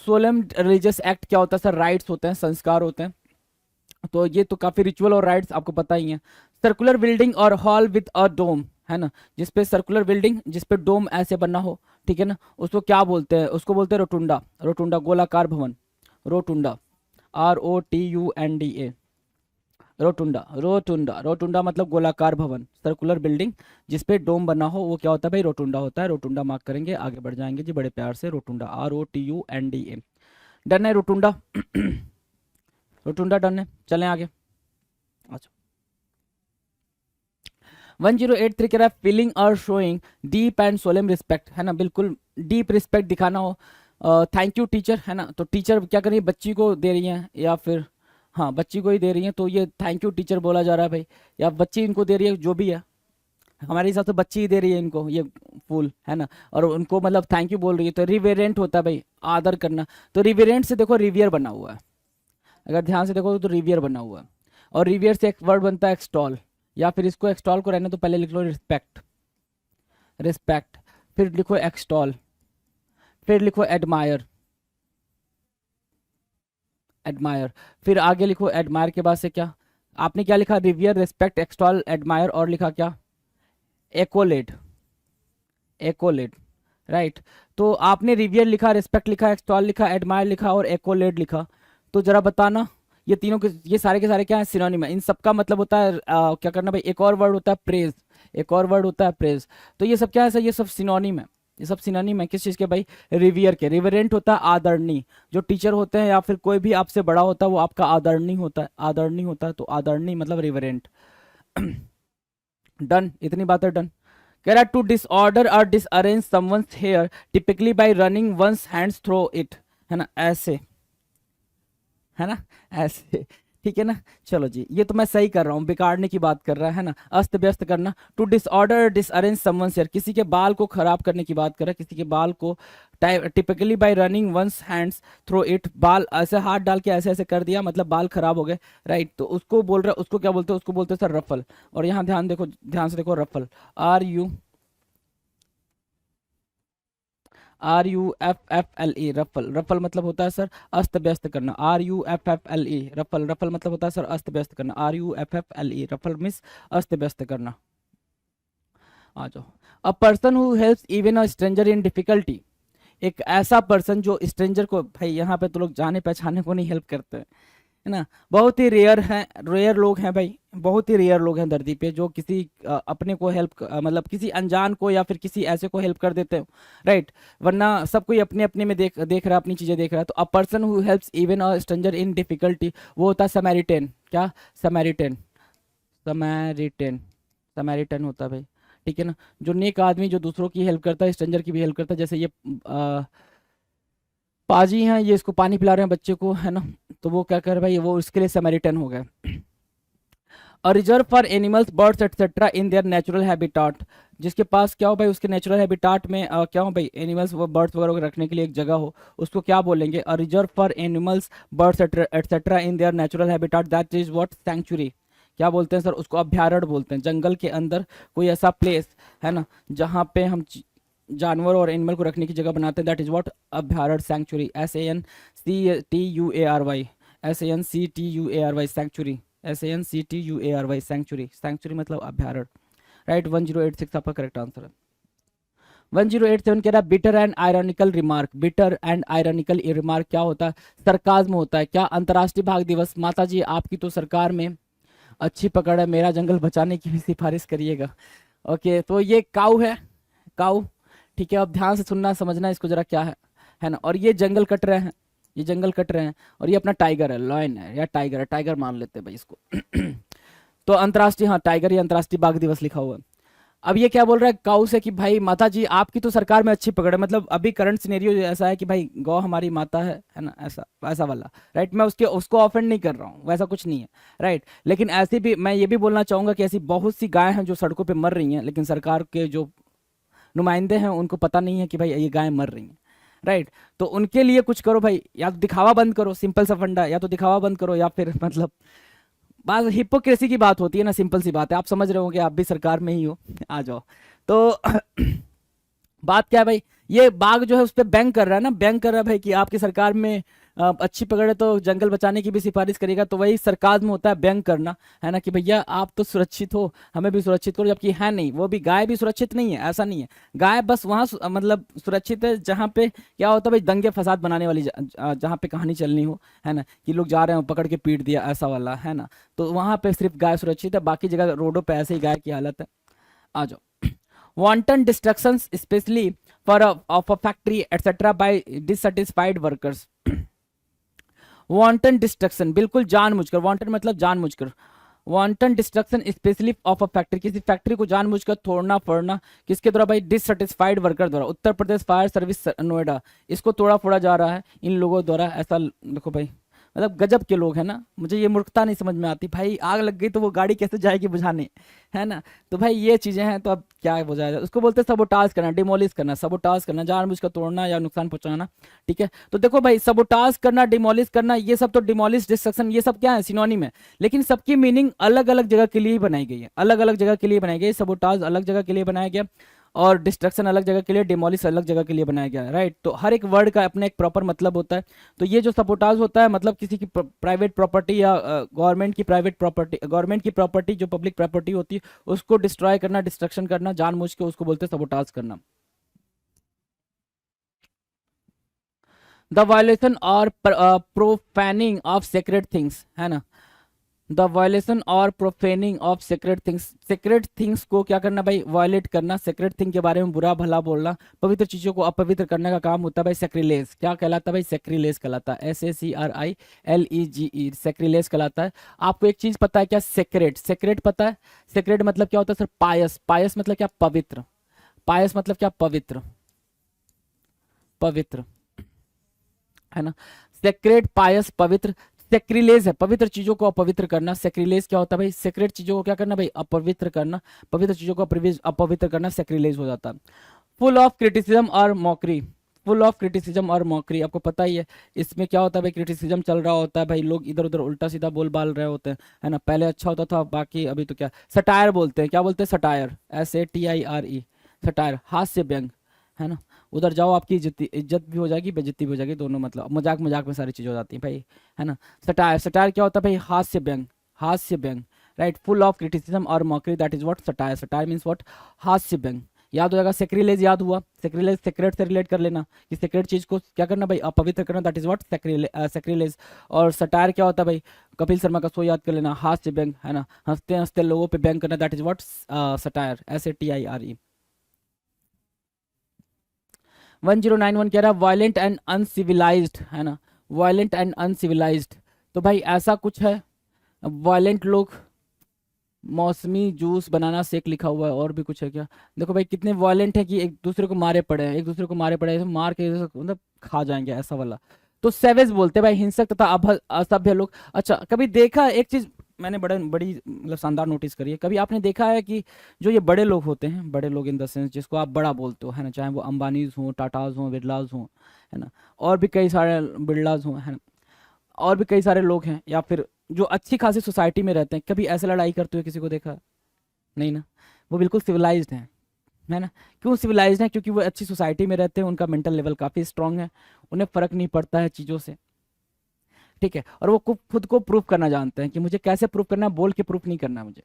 सोलम रिलीजियस एक्ट क्या होता है सर, राइट्स होते हैं, संस्कार होते हैं। तो ये तो काफ़ी रिचुअल और राइट्स आपको पता ही है। सर्कुलर बिल्डिंग और हॉल विद अ डोम, है ना, जिसपे सर्कुलर बिल्डिंग जिसपे डोम ऐसे बना हो, ठीक है ना, उसको क्या बोलते हैं, उसको बोलते हैं रोटुंडा, रोटुंडा गोलाकार भवन, rotunda, ROTUNDA, rotunda, rotunda, rotunda मतलब गोलाकार भवन, सर्कुलर बिल्डिंग जिसपे डोम बना हो वो क्या होता है भाई, रोटुंडा होता है। रोटुंडा मार्क करेंगे, आगे बढ़ जाएंगे जी बड़े प्यार से, रोटुंडा, ROTUNDA, डन है रोटुंडा। रोटुंडा डन है, चलें आगे। अच्छा, 1083 कह रहा है फीलिंग और showing deep and solemn respect, है ना, बिल्कुल डीप रिस्पेक्ट दिखाना हो, थैंक यू टीचर, है ना, तो टीचर क्या कर रही है, बच्ची को दे रही है या फिर, हाँ बच्ची को ही दे रही है, तो ये थैंक यू टीचर बोला जा रहा है भाई, या बच्ची इनको दे रही है, जो भी है हमारे हिसाब से बच्ची ही दे रही है इनको ये फूल, है ना, और उनको मतलब थैंक यू बोल रही है, तो रिवेरेंट होता है भाई, आदर करना। तो रिवेरेंट से देखो रिवियर बना हुआ है, अगर ध्यान से देखो तो रिवियर बना हुआ है, और रिवियर से एक वर्ड बनता है एक्सटॉल, या फिर इसको एक्सटॉल को रहने तो पहले लिख लो रिस्पेक्ट, रिस्पेक्ट, फिर लिखो एक्सटॉल, फिर लिखो एडमायर, एडमायर, फिर आगे लिखो एडमायर के बाद से क्या, आपने क्या लिखा, रिवियर, रिस्पेक्ट, एक्सटॉल, एडमायर, और लिखा क्या, एकोलेट, एकोलेट, राइट। तो आपने रिवियर लिखा, रिस्पेक्ट लिखा, एक्सटॉल लिखा, एडमायर लिखा और एकोलेट लिखा, तो जरा बताना ये तीनों के, ये सारे के सारे क्या है, सिनोनिम है, इन सबका मतलब होता है क्या करना भाई, एक और वर्ड होता है प्रेज, एक और वर्ड होता है प्रेज, तो ये सब क्या है सर, ये सब सिनोनिम है, ये सब सिनोनिम है किस चीज़ के भाई, रिवियर के। रिवरेंट होता है आदरणीय, जो टीचर होते हैं या फिर कोई भी आपसे बड़ा होता है वो आपका आदरणीय होता है, आदरणीय होता है, तो आदरणीय मतलब रिवरेंट। डन, इतनी बातें डन। कह रहा to disorder or disarrange someone's hair typically by running one's hands through it, है ना, ऐसे, है ना, ऐसे, ठीक है ना। चलो जी, ये तो मैं सही कर रहा हूँ, बिगाड़ने की बात कर रहा है ना, अस्त व्यस्त करना। टू डिसऑर्डर डिसअरेंज समवंस हेयर, किसी के बाल को खराब करने की बात कर रहा है, किसी के बाल को typically by running one's hands through it, बाल ऐसे हाथ डाल के ऐसे ऐसे कर दिया मतलब बाल खराब हो गए, राइट। तो उसको बोल रहा है, उसको क्या बोलते हैं, उसको बोलते हैं सर रफल, और यहाँ ध्यान देखो, ध्यान से देखो, रफल, RUFFLE, रफल, रफल मतलब होता है सर अस्त व्यस्त करना, RUFFLE, रफल, रफल मतलब होता है सर अस्त व्यस्त करना, RUFFLE, रफल मीन्स अस्त व्यस्त करना। आ जाओ, a person who helps even a stranger in difficulty, एक ऐसा पर्सन जो स्ट्रेंजर को, भाई यहाँ पे तो लोग जाने पहचाने को नहीं हेल्प करते हैं, है ना, बहुत ही रेयर हैं, रेयर लोग हैं भाई, बहुत ही रेयर लोग हैं धरती पे जो किसी अपने को हेल्प मतलब किसी अनजान को या फिर किसी ऐसे को हेल्प कर देते हो, राइट। वरना सब कोई अपने अपने में देख देख रहा है, अपनी चीज़ें देख रहा है। तो a person who helps even a stranger in difficulty, वो होता है समैरिटेन, क्या, समैरिटेन, समैरिटेन, समैरिटन होता है भाई, ठीक है ना, जो नेक आदमी जो दूसरों की हेल्प करता है, स्ट्रेंजर की भी हेल्प करता है, जैसे ये पाजी हैं, ये इसको पानी पिला रहे हैं बच्चे को, है ना, तो वो क्या कर रहे भाई, वो इसके लिए समैरिटन हो गए। A reserve for animals birds etcetera in their natural habitat, जिसके पास क्या हो भाई, उसके नेचुरल हैबिटाट में क्या हो भाई, एनिमल्स वो बर्ड्स वगैरह को रखने के लिए एक जगह हो, उसको क्या बोलेंगे, a reserve for animals birds etcetera in their natural habitat, that is what, sanctuary, क्या बोलते हैं सर उसको, अभ्यारण्य बोलते हैं। जंगल के अंदर कोई ऐसा प्लेस, है ना, जहाँ पे हम जानवर और एनिमल को रखने की जगह बनाते हैं, दैट इज व्हाट, अभ्यारण्य, sanctuary, SANCTUARY, SANCTUARY, sanctuary, SANCTUARY, sanctuary, sanctuary मतलब अभ्यारण्य, राइट। 1086 आपका करेक्ट आंसर है। 1087 कह रहा है bitter and ironical remark, bitter and ironical remark क्या होता है, सरकाज्म होता है। क्या, अंतर्राष्ट्रीय बाघ दिवस, माता जी आपकी तो सरकार में अच्छी पकड़ है, मेरा जंगल बचाने की भी सिफारिश करिएगा। ओके, तो ये काऊ है, काऊ, ठीक है। अब ध्यान से सुनना समझना इसको जरा क्या है ना, और ये जंगल कट रहे हैं, ये जंगल कट रहे हैं, और ये अपना टाइगर है, लॉयन है या टाइगर है, टाइगर मान लेते हैं भाई इसको। तो अंतर्राष्ट्रीय, हाँ टाइगर, ये अंतर्राष्ट्रीय बाघ दिवस लिखा हुआ है। अब ये क्या बोल रहा है काऊ से कि भाई माता जी आपकी तो सरकार में अच्छी पकड़ है, मतलब अभी करंट सिनेरियो ऐसा है कि भाई गौ हमारी माता है ना, ऐसा ऐसा वाला, राइट। मैं उसको ऑफेंड नहीं कर रहा हूँ, वैसा कुछ नहीं है, राइट। लेकिन ऐसी भी मैं ये भी बोलना चाहूंगा कि ऐसी बहुत सी गायें हैं जो सड़कों पे मर रही हैं, लेकिन सरकार के जो नुमाइंदे हैं, उनको पता नहीं है कि भाई ये गाय मर रही हैं, राइट। तो उनके लिए कुछ करो भाई, या तो दिखावा बंद करो, सिंपल सा फंडा, या तो दिखावा बंद करो, या फिर मतलब बात हिपोक्रेसी की बात होती है ना, सिंपल सी बात है, आप समझ रहे हो कि आप भी सरकार में ही हो, आ जाओ। तो बात क्या है भाई, ये बाघ जो है उस पर बैंक कर रहा है ना, बैंक कर रहा है भाई कि आपकी सरकार में अच्छी पकड़ है तो जंगल बचाने की भी सिफारिश करेगा। तो वही सरकार में होता है बैंक करना, है ना, कि भैया आप तो सुरक्षित हो, हमें भी सुरक्षित करो, जबकि है नहीं, वो भी गाय भी सुरक्षित नहीं है, ऐसा नहीं है। गाय बस वहाँ मतलब सुरक्षित है जहाँ पे क्या होता है भाई, दंगे फसाद बनाने वाली जहाँ पे कहानी चलनी हो, है ना, कि लोग जा रहे हो पकड़ के पीट दिया, ऐसा वाला, है ना। तो वहाँ पे सिर्फ गाय सुरक्षित है, बाकी जगह रोडों पे ऐसे ही गाय की हालत है। आ जाओ। wanton destructions especially for of a factory etc by dissatisfied workers। wanton destruction बिल्कुल जानबूझकर, wanton मतलब जानबूझकर, wanton destruction specially of a factory, किसी फैक्ट्री को जानबूझकर तोड़ना फोड़ना, किसके द्वारा भाई, डिससेटिस्फाइड वर्कर द्वारा। उत्तर प्रदेश फायर सर्विस नोएडा, इसको तोड़ा फोड़ा जा रहा है इन लोगों द्वारा, ऐसा देखो भाई, मतलब गजब के लोग हैं ना। मुझे ये मूर्खता नहीं समझ में आती भाई, आग लग गई तो वो गाड़ी कैसे जाएगी बुझाने, है ना। तो भाई ये चीजें हैं, तो अब क्या बुझाया जाए, उसको बोलते हैं सबोटाज करना, डिमोलिश करना, सबोटाज करना, जानबूझकर तोड़ना या नुकसान पहुंचाना, ठीक है। तो देखो भाई, सबोटाज करना, डिमोलिश करना, ये सब तो डिमोलिश, डिस्ट्रक्शन, ये सब क्या है, सिनोनिम है, लेकिन सबकी मीनिंग अलग अलग जगह के लिए ही बनाई गई है, अलग अलग जगह के लिए बनाई गई। सबोटाज अलग जगह के लिए बनाया गया और डिस्ट्रक्शन अलग जगह के लिए, डिमोलिश अलग जगह के लिए बनाया गया है, राइट। तो हर एक वर्ड का अपना एक प्रॉपर मतलब होता है। तो ये जो सबोटाज होता है, मतलब किसी की प्राइवेट प्रॉपर्टी या गवर्नमेंट की प्राइवेट प्रॉपर्टी, गवर्नमेंट की प्रॉपर्टी जो पब्लिक प्रॉपर्टी होती है उसको डिस्ट्रॉय करना, डिस्ट्रक्शन करना जानबूझ के, उसको बोलते हैं सबोटाज करना। The violation or profaning of sacred things, है ना, the violation or profaning of sacred things, sacred things को क्या करना भाई, वायलेट करना, सेक्रेट थिंग के बारे में बुरा भला बोलना, पवित्र चीजों को अपवित्र करने का काम होता है भाई सेक्रिलेज। क्या कहलाता है भाई, सेक्रिलेज कहलाता है, SACRILEGE, सेक्रिलेज कहलाता है। आपको एक चीज पता है क्या, सेक्रेट, सेक्रेट पता है, सेक्रेट मतलब क्या होता है सर, पायस, पायस मतलब क्या, पवित्र, पायस मतलब क्या, पवित्र, पवित्र, है ना, सेक्रेट, पायस, पवित्र। सेक्रिलेज है पवित्र चीजों को अपवित्र करना, सेक्रिलेज क्या होता है भाई, सेक्रेट चीजों को क्या करना भाई, अपवित्र करना, पवित्र चीजों को अपवित्र करना सेक्रिलेज हो जाता है। फुल ऑफ क्रिटिसिज्म और मॉकरी, फुल ऑफ क्रिटिसिज्म और मॉकरी, आपको पता ही है इसमें क्या होता है भाई, क्रिटिसिज्म चल रहा होता है भाई, लोग इधर उधर उल्टा सीधा बोल बाल रहे होते हैं, है ना। पहले अच्छा होता था, बाकी अभी तो क्या, सटायर बोलते हैं, क्या बोलते हैं, सटायर, SATIRE, सटायर, हास्य व्यंग, है ना। उधर जाओ आपकी इज्जत भी हो जाएगी, बेइज्जती भी हो जाएगी, दोनों मतलब मजाक मजाक में सारी चीजें हो जाती हैं भाई, है ना। सटायर, सटायर क्या होता है भाई, हास्य व्यंग, हास्य व्यंग, राइट। फुल ऑफ क्रिटिसिज्म और mockery, that is what satire, satire means what, हास्य व्यंग। याद हो जाएगा, सेक्रिलेज याद हुआ, सेक्रिलेज सेक्रेट से रिलेट कर लेना, कि सेक्रेट चीज को क्या करना भाई, अपवित्र करना, दैट इज व्हाट सेक्रिलेज। और सटायर क्या होता है भाई, कपिल शर्मा का शो याद कर लेना, हास्य व्यंग, है ना, हंसते हंसते लोगों पे व्यंग करना, that is what satire, SATIRE। 1091 कह रहा है वायलेंट एंड अनसिविलाइज्ड, है ना, वायलेंट एंड अनसिविलाइज्ड। तो भाई ऐसा कुछ है, वायलेंट लोग, मौसमी जूस बनाना शेक लिखा हुआ है, और भी कुछ है क्या, देखो भाई कितने वायलेंट है कि एक दूसरे को मारे पड़े हैं, एक दूसरे को मारे पड़े हैं, मार के मतलब खा जाएंगे, ऐसा वाला। तो सेवेज बोलते हैं भाई, हिंसक तथा असभ्य लोग। अच्छा, कभी देखा एक चीज मैंने बड़ी मतलब शानदार नोटिस करी है, कभी आपने देखा है कि जो ये बड़े लोग होते हैं, बड़े लोग इन द सेंस जिसको आप बड़ा बोलते हो, है ना, चाहे वो अंबानीज हों, टाटाज हों, बिरलाज हों, है ना, और भी कई सारे बिरलाज हों, है ना, और भी कई सारे लोग हैं, या फिर जो अच्छी खासी सोसाइटी में रहते हैं, कभी ऐसे लड़ाई करते हुए किसी को देखा नहीं ना, वो बिल्कुल सिविलाइज्ड हैं, है ना। क्यों सिविलाइज्ड हैं, क्योंकि वो अच्छी सोसाइटी में रहते हैं, उनका मेंटल लेवल काफ़ी स्ट्रांग है, उन्हें फ़र्क नहीं पड़ता है चीज़ों से, ठीक है। और वो खुद को प्रूफ करना जानते हैं कि मुझे कैसे प्रूफ करना है, बोल के प्रूफ नहीं करना, मुझे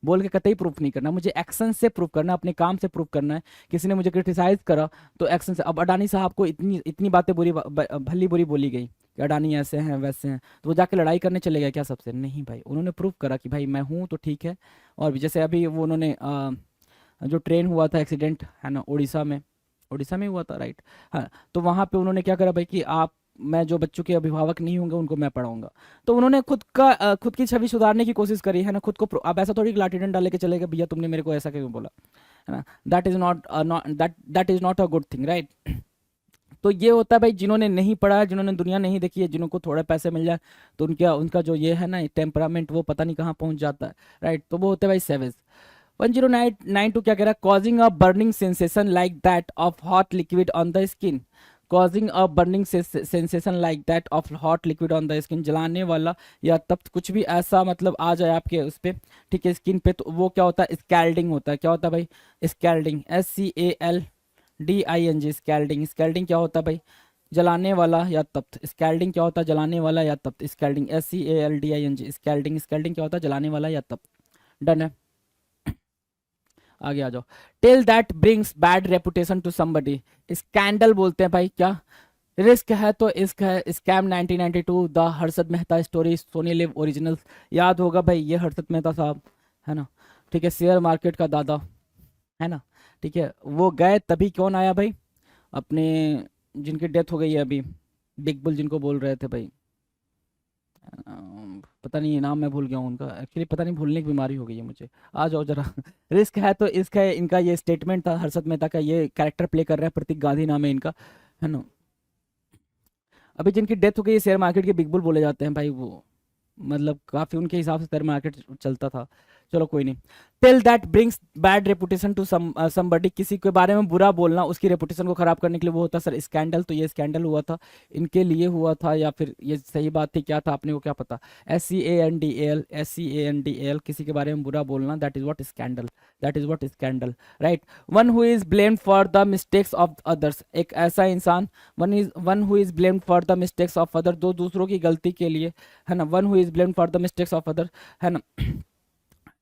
बोल के कतई प्रूफ नहीं करना, मुझे एक्शन से प्रूफ करना, अपने काम से प्रूफ करना है। किसी ने मुझे क्रिटिसाइज करा तो एक्शन से, अब अडानी साहब को इतनी इतनी बातें भली बुरी बोली गई कि अडानी ऐसे हैं वैसे हैं, तो वो जाके लड़ाई करने चले गए क्या सबसे, नहीं भाई, उन्होंने प्रूफ करा कि भाई मैं हूँ तो ठीक है। और भी जैसे अभी वो उन्होंने जो ट्रेन हुआ था एक्सीडेंट, है ना, उड़ीसा में हुआ था, राइट, हाँ। तो वहाँ पे उन्होंने क्या करा भाई कि मैं जो बच्चों के अभिभावक नहीं होंगे उनको मैं पढ़ाऊंगा। तो उन्होंने खुद की छवि सुधारने की कोशिश करी, है ना, खुद को अब ऐसा थोड़ी लाठी डंडा लेके चले गए, भैया तुमने मेरे को ऐसा क्यों बोला, है ना, that is not a good thing, right. तो ये होता है भाई, जिन्होंने नहीं पढ़ा है, जिन्होंने दुनिया नहीं देखी है, जिनको थोड़े पैसे मिल जाए तो उनका जो ये है ना टेम्परामेंट, वो पता नहीं कहाँ पहुंच जाता है, राइट। तो वो होते हैं भाई सेवेज। 1092 क्या कह रहा है, causing a burning sensation like that of hot liquid on the skin, causing a burning sensation like that of hot liquid on the skin, जलाने वाला या तप्त कुछ भी ऐसा मतलब आ जाए आपके उस पे, ठीक है, स्किन पे, तो वो क्या होता है, स्कैल्डिंग होता है। क्या होता है भाई, स्कैल्डिंग, SCALDING, स्कैल्डिंग। स्कैल्डिंग क्या होता है भाई, जलाने वाला या तप्त। स्कैल्डिंग क्या होता है, जलाने वाला या तप्त। स्कैल्डिंग, SCALDING, स्कैल्डिंग। स्कैल्डिंग क्या होता है, जलाने वाला या तप्त। डन है, आगे आ जाओ। Tale that brings bad reputation to somebody, scandal बोलते हैं भाई क्या, रिस्क है तो इश्क है, scam 1992, the Harshad Mehta story, Sony Liv original. याद होगा भाई, ये हर्षद मेहता साहब है ना, ठीक है, शेयर मार्केट का दादा है ना, ठीक है। वो गए तभी कौन आया भाई, अपने जिनकी डेथ हो गई है अभी, बिग बुल जिनको बोल रहे थे भाई, पता नहीं नाम मैं भूल गया हूँ उनका, एक्चुअली पता नहीं, भूलने की बीमारी हो गई है मुझे। आ जाओ जरा। रिस्क है तो इसका इनका ये स्टेटमेंट था, हर्षद मेहता का, ये कैरेक्टर प्ले कर रहा है, प्रतीक गांधी नाम है इनका, है ना। अभी जिनकी डेथ हो गई, शेयर मार्केट के बिग बुल बोले जाते हैं भाई वो, मतलब काफी उनके हिसाब से शेयर मार्केट चलता था। चलो कोई नहीं। Tale that brings bad reputation to somebody, किसी के बारे में बुरा बोलना उसकी रेपुटेशन को खराब करने के लिए वो होता है सर स्कैंडल। तो ये स्कैंडल हुआ था, इनके लिए हुआ था, या फिर ये सही बात थी, क्या था आपने को क्या पता। SCANDAL, किसी के बारे में बुरा बोलना, that is what scandal, that is what scandal, right. One who is blamed for the mistakes of others, एक ऐसा इंसान, one who is blamed for the mistakes of other, दो दूसरों की गलती के लिए, है ना। One who is blamed for the mistakes of other, है ना।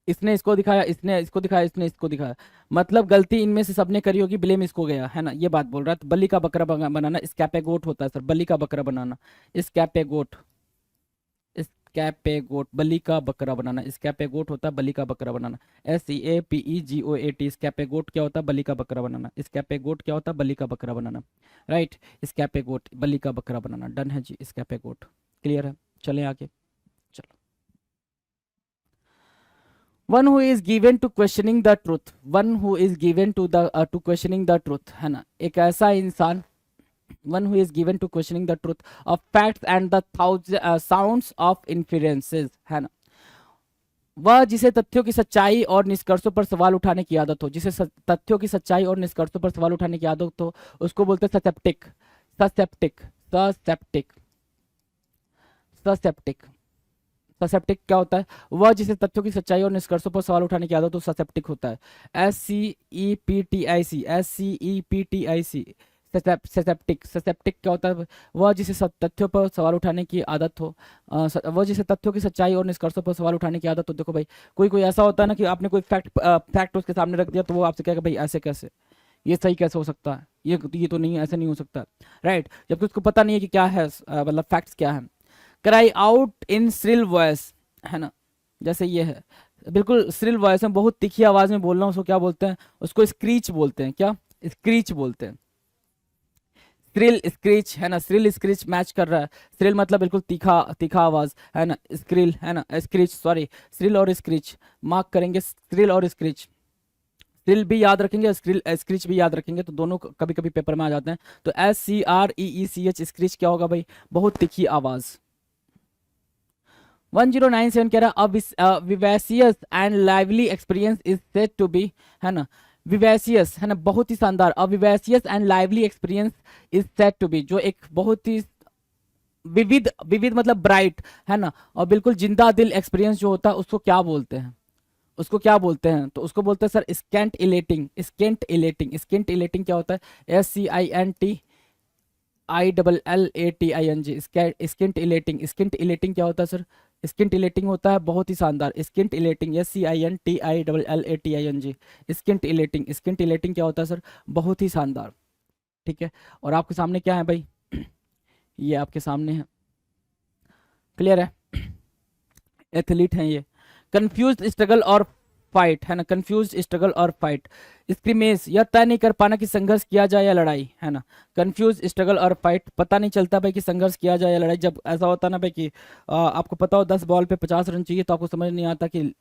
इसने इसको दिखाया, इसने इसको दिखाया, इसने इसको दिखाया, मतलब गलती इनमें से सबने करी होगी, ब्लेम इसको गया, है ना, ये बात बोल रहा है। तो बलि का बकरा बनाना स्कैपेगोट होता है सर, बलि का बकरा बनाना स्कैपेगोट, स्कैपेगोट, बलि का बकरा बनाना स्कैपेगोट होता है, बलि का बकरा बनाना, SCAPEGOAT, स्कैपेगोट क्या होता है, बलि का बकरा बनाना। स्कैपेगोट क्या होता है, बलि का बकरा बनाना, राइट। स्कैपेगोट, बलि का बकरा बनाना, डन है जी, स्कैपेगोट, क्लियर है। चलें आगे, चलो। One who is given to questioning the truth, one who is given to the to questioning the truth, है ना, एक ऐसा इंसान, one who is given to questioning the truth of facts and the sounds of inferences, है ना, वह जिसे तथ्यों की सच्चाई और निष्कर्षों पर सवाल उठाने की आदत हो, जिसे तथ्यों की सच्चाई और निष्कर्षों पर सवाल उठाने की आदत हो, उसको बोलते हैं ससेप्टिक, ससेप्टिक, ससेप्टिक, ससेप्टिक। ससेप्टिक क्या होता है, वह जिसे तथ्यों की सच्चाई और निष्कर्षों पर सवाल उठाने की आदत, तो ससेप्टिक होता है। SCEPTIC, SCEPTIC, ससेप्टिक। ससेप्टिक क्या होता है, वह जिसे तथ्यों पर सवाल उठाने की आदत हो, वह जिसे तथ्यों की सच्चाई और निष्कर्षों पर सवाल उठाने की आदत हो। देखो भाई, कोई कोई ऐसा होता है ना कि आपने कोई फैक्ट उसके सामने रख दिया, तो वो आपसे कहेगा भाई ऐसे कैसे, ये सही कैसे हो सकता है, ये तो नहीं, ऐसे नहीं हो सकता, राइट, जबकि उसको पता नहीं है कि क्या है, मतलब फैक्ट्स क्या है। Cry out in shrill voice, है ना, जैसे ये है, बिल्कुल श्रिल वॉइस में, बहुत तीखी आवाज में बोलना, उसको क्या बोलते हैं, उसको स्क्रीच बोलते हैं। क्या, स्क्रीच बोलते हैं, श्रिल स्क्रीच, है ना, श्रिल स्क्रीच मैच कर रहा है। श्रिल मतलब बिल्कुल तीखा, तीखा आवाज, है ना, स्क्रिल, है ना, स्क्रीच, सॉरी, श्रिल और स्क्रीच मार्क करेंगे, श्रिल और स्क्रीच, श्रिल भी याद रखेंगे, स्क्रीच भी याद रखेंगे, तो दोनों कभी कभी पेपर में आ जाते हैं। तो SCREECH, स्क्रीच क्या होगा भाई, बहुत तीखी आवाज। 1097 कह रहा है vivacious and lively experience is said to be, है ना, विवेसियस, है ना, बहुत ही शानदार, vivacious and lively experience is said to be, जो एक बहुत ही विविध, विविध मतलब ब्राइट, है ना, और बिल्कुल जिंदा दिल एक्सपीरियंस जो होता है, उसको क्या बोलते हैं, उसको क्या बोलते हैं, तो उसको बोलते हैं सर स्केंट इलेटिंग, स्केंट इलेटिंग। स्केंट इलेटिंग क्या होता है, SCINTILLATING, स्किंट इलेटिंग। स्किंट इलेटिंग क्या होता है सर, स्किंट इलेटिंग होता है बहुत ही शानदार, स्किंट इलेटिंग, SCINTILLATING, स्किंट इलेटिंग। स्किंट इलेटिंग क्या होता है सर, बहुत ही शानदार, ठीक है। और आपके सामने क्या है भाई, ये आपके सामने है, क्लियर है, एथलीट हैं ये। कंफ्यूज स्ट्रगल और फाइट, है ना, कंफ्यूज स्ट्रगल और फाइट। स्क्रीमेज, यह तय नहीं कर पाना कि संघर्ष किया जाए या लड़ाई, है ना, कंफ्यूज स्ट्रगल और फाइट, पता नहीं चलता भाई कि संघर्ष किया जाए या लड़ाई। जब ऐसा होता ना भाई कि आपको पता हो 10 बॉल पे 50 रन चाहिए, तो आपको समझ नहीं आता कि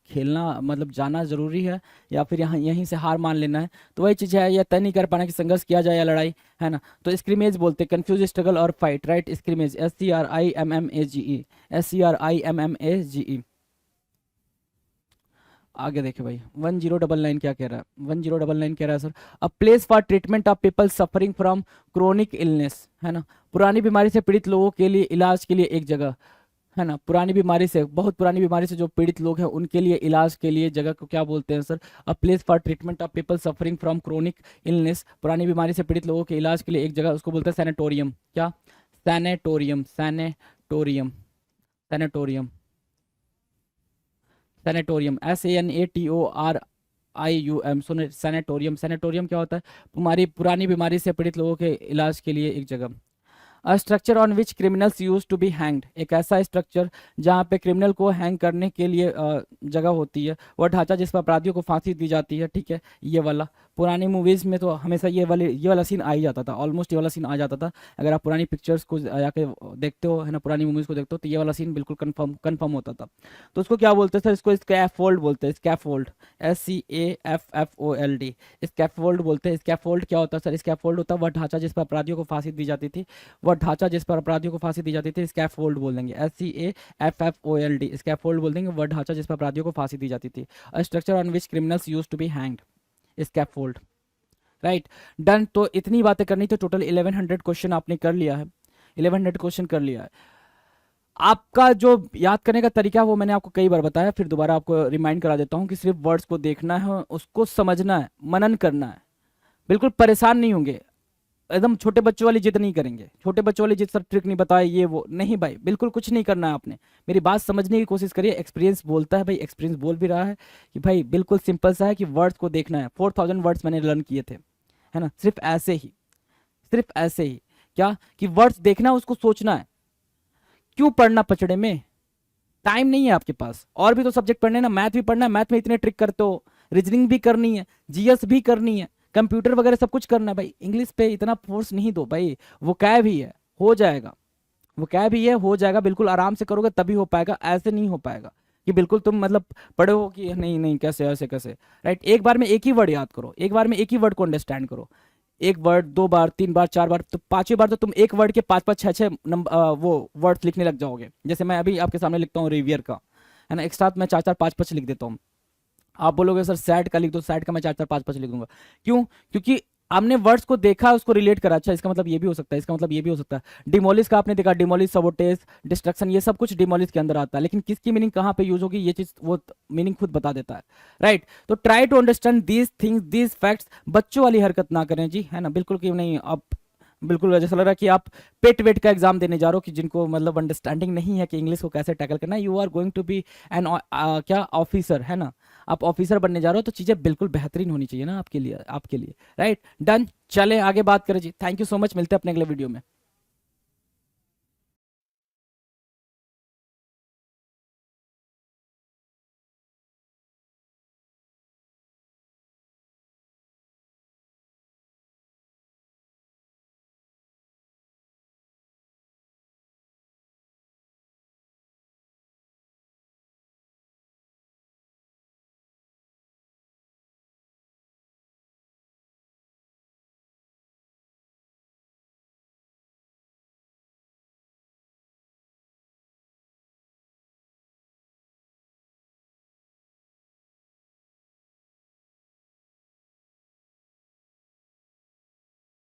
खेलना मतलब जाना जरूरी है या फिर यहाँ यहीं से हार मान लेना है। तो वही चीज़ है, यह तय नहीं कर पाना कि संघर्ष किया जाए या लड़ाई, है ना, तो स्क्रीमेज बोलते हैं, कंफ्यूज स्ट्रगल और फाइट, राइट। स्क्रीमेज, SCRIMMAGE, SCRIMMAGE। आगे देखिए भाई 1099 क्या कह रहा है, 1099 कह रहा है sir, a place for treatment of people suffering from chronic illness, है ना, पुरानी बीमारी से पीड़ित लोगों के लिए इलाज के लिए एक जगह, है ना, पुरानी बीमारी से, बहुत पुरानी बीमारी से जो पीड़ित लोग हैं उनके लिए इलाज के लिए जगह को क्या बोलते हैं sir, a place for treatment of people suffering from chronic illness, पुरानी बीमारी से पीड़ित लोगों के इलाज के लिए एक जगह, उसको बोलते हैं सैनेटोरियम। क्या? Sanatorium, sanatorium, sanatorium, sanatorium, SANATORIUM, सुने, सैनेटोरियम। सैनेटोरियम क्या होता है? हमारी पुरानी बीमारी से पीड़ित लोगों के इलाज के लिए एक जगह। A structure on which criminals use to be hanged, एक ऐसा स्ट्रक्चर जहाँ पे क्रिमिनल को हैंग करने के लिए जगह होती है, वह ढांचा जिस पर अपराधियों को फांसी दी जाती है, ठीक है, ये वाला। पुरानी मूवीज में तो हमेशा ये वाला सीन आ ही जाता था, ऑलमोस्ट ये वाला सीन आ जाता था। अगर आप पुरानी पिक्चर्स को जाके देखते हो, है ना, पुरानी मूवीज को देखते हो, तो ये वाला सीन बिल्कुल कन्फर्म होता था। तो उसको क्या बोलते हैं सर? इसको स्कैफोल्ड बोलते हैं, स्कैफोल्ड, SCAFFOLD, स्कैफोल्ड बोलते हैं। स्कैफोल्ड क्या होता है सर? स्कैफोल्ड होता है वह ढांचा जिस पर अपराधियों को फांसी दी जाती थी, वह ढांचा जिस पर अपराधियों को फांसी दी जाती थी, स्कैफोल्ड बोल देंगे, SCAFFOLD, स्कैफोल्ड बोल देंगे, वह ढांचा जिस पर अपराधियों को फांसी दी जाती थी। A structure on which criminals use to be hanged, scaffold. Right, done. तो इतनी बातें करनी, तो टोटल 1100 क्वेश्चन आपने कर लिया है, 1100 क्वेश्चन कर लिया है। आपका जो याद करने का तरीका है वो मैंने आपको कई बार बताया, फिर दोबारा आपको रिमाइंड करा देता हूँ कि सिर्फ वर्ड्स को देखना है, उसको समझना है, मनन करना है, बिल्कुल परेशान नहीं होंगे, एकदम छोटे बच्चों वाली जिद नहीं करेंगे, छोटे बच्चों वाली जिद, सर ट्रिक नहीं बताए ये वो नहीं भाई, बिल्कुल कुछ नहीं करना है आपने। मेरी बात समझने की कोशिश करिए, एक्सपीरियंस बोलता है भाई, एक्सपीरियंस बोल भी रहा है कि भाई बिल्कुल सिंपल सा है कि वर्ड्स को देखना है। 4000 वर्ड्स मैंने लर्न किए थे, है ना, सिर्फ ऐसे ही, सिर्फ ऐसे ही। क्या? कि वर्ड्स देखना है, उसको सोचना है। क्यों पढ़ना पचड़े में? टाइम नहीं है आपके पास, और भी तो सब्जेक्ट पढ़ने ना, मैथ भी पढ़ना है, मैथ में इतने ट्रिक करते हो, रीजनिंग भी करनी है, जीएस भी करनी है, कंप्यूटर वगैरह सब कुछ करना है भाई। इंग्लिश पे इतना फोर्स नहीं दो भाई, वो क्या भी है, हो जाएगा, वो क्या भी है, हो जाएगा, बिल्कुल आराम से करोगे तभी हो पाएगा, ऐसे नहीं हो पाएगा कि बिल्कुल तुम मतलब पढ़े हो कि नहीं नहीं कैसे ऐसे कैसे। राइट, एक बार में एक ही वर्ड याद करो, एक बार में एक ही वर्ड को अंडरस्टैंड करो, एक वर्ड 2 बार 3 बार 4 बार, तो 5वीं बार तो तुम एक वर्ड के 5 5 6 6 नंबर वो वर्ड्स लिखने लग जाओगे। जैसे मैं अभी आपके सामने लिखता हूँ रिवियर का, है ना, एक साथ मैं 4 4 5 5 लिख देता हूँ। आप बोलोगे सर सैड का लिख दो, सैड का मैं 4 4 5 5 लिख दूंगा। क्यों? क्योंकि आपने वर्ड्स को देखा, उसको रिलेट करा, अच्छा इसका मतलब ये भी हो सकता है, इसका मतलब ये भी हो सकता है। डिमोलिश का आपने देखा, डिमोलिश, सबोटेज, डिस्ट्रक्शन, ये सब कुछ डिमोलिश के अंदर आता है, लेकिन किसकी मीनिंग कहाँ पे यूज होगी ये चीज वो मीनिंग खुद बता देता है। राइट, तो try to understand these things, these facts. बच्चों वाली हरकत ना करें जी, है ना, बिल्कुल क्यों नहीं। आप बिल्कुल जैसा लग रहा है कि आप पेट वेट का एग्जाम देने जा रहे हो, कि जिनको मतलब अंडरस्टैंडिंग नहीं है कि इंग्लिश को कैसे टैकल करना है। You are going to be an क्या ऑफिसर, है ना, आप ऑफिसर बनने जा रहे हो, तो चीजें बिल्कुल बेहतरीन होनी चाहिए ना आपके लिए, आपके लिए। Right, done. चले आगे बात करें जी, थैंक यू सो मच, मिलते हैं अपने अगले वीडियो में।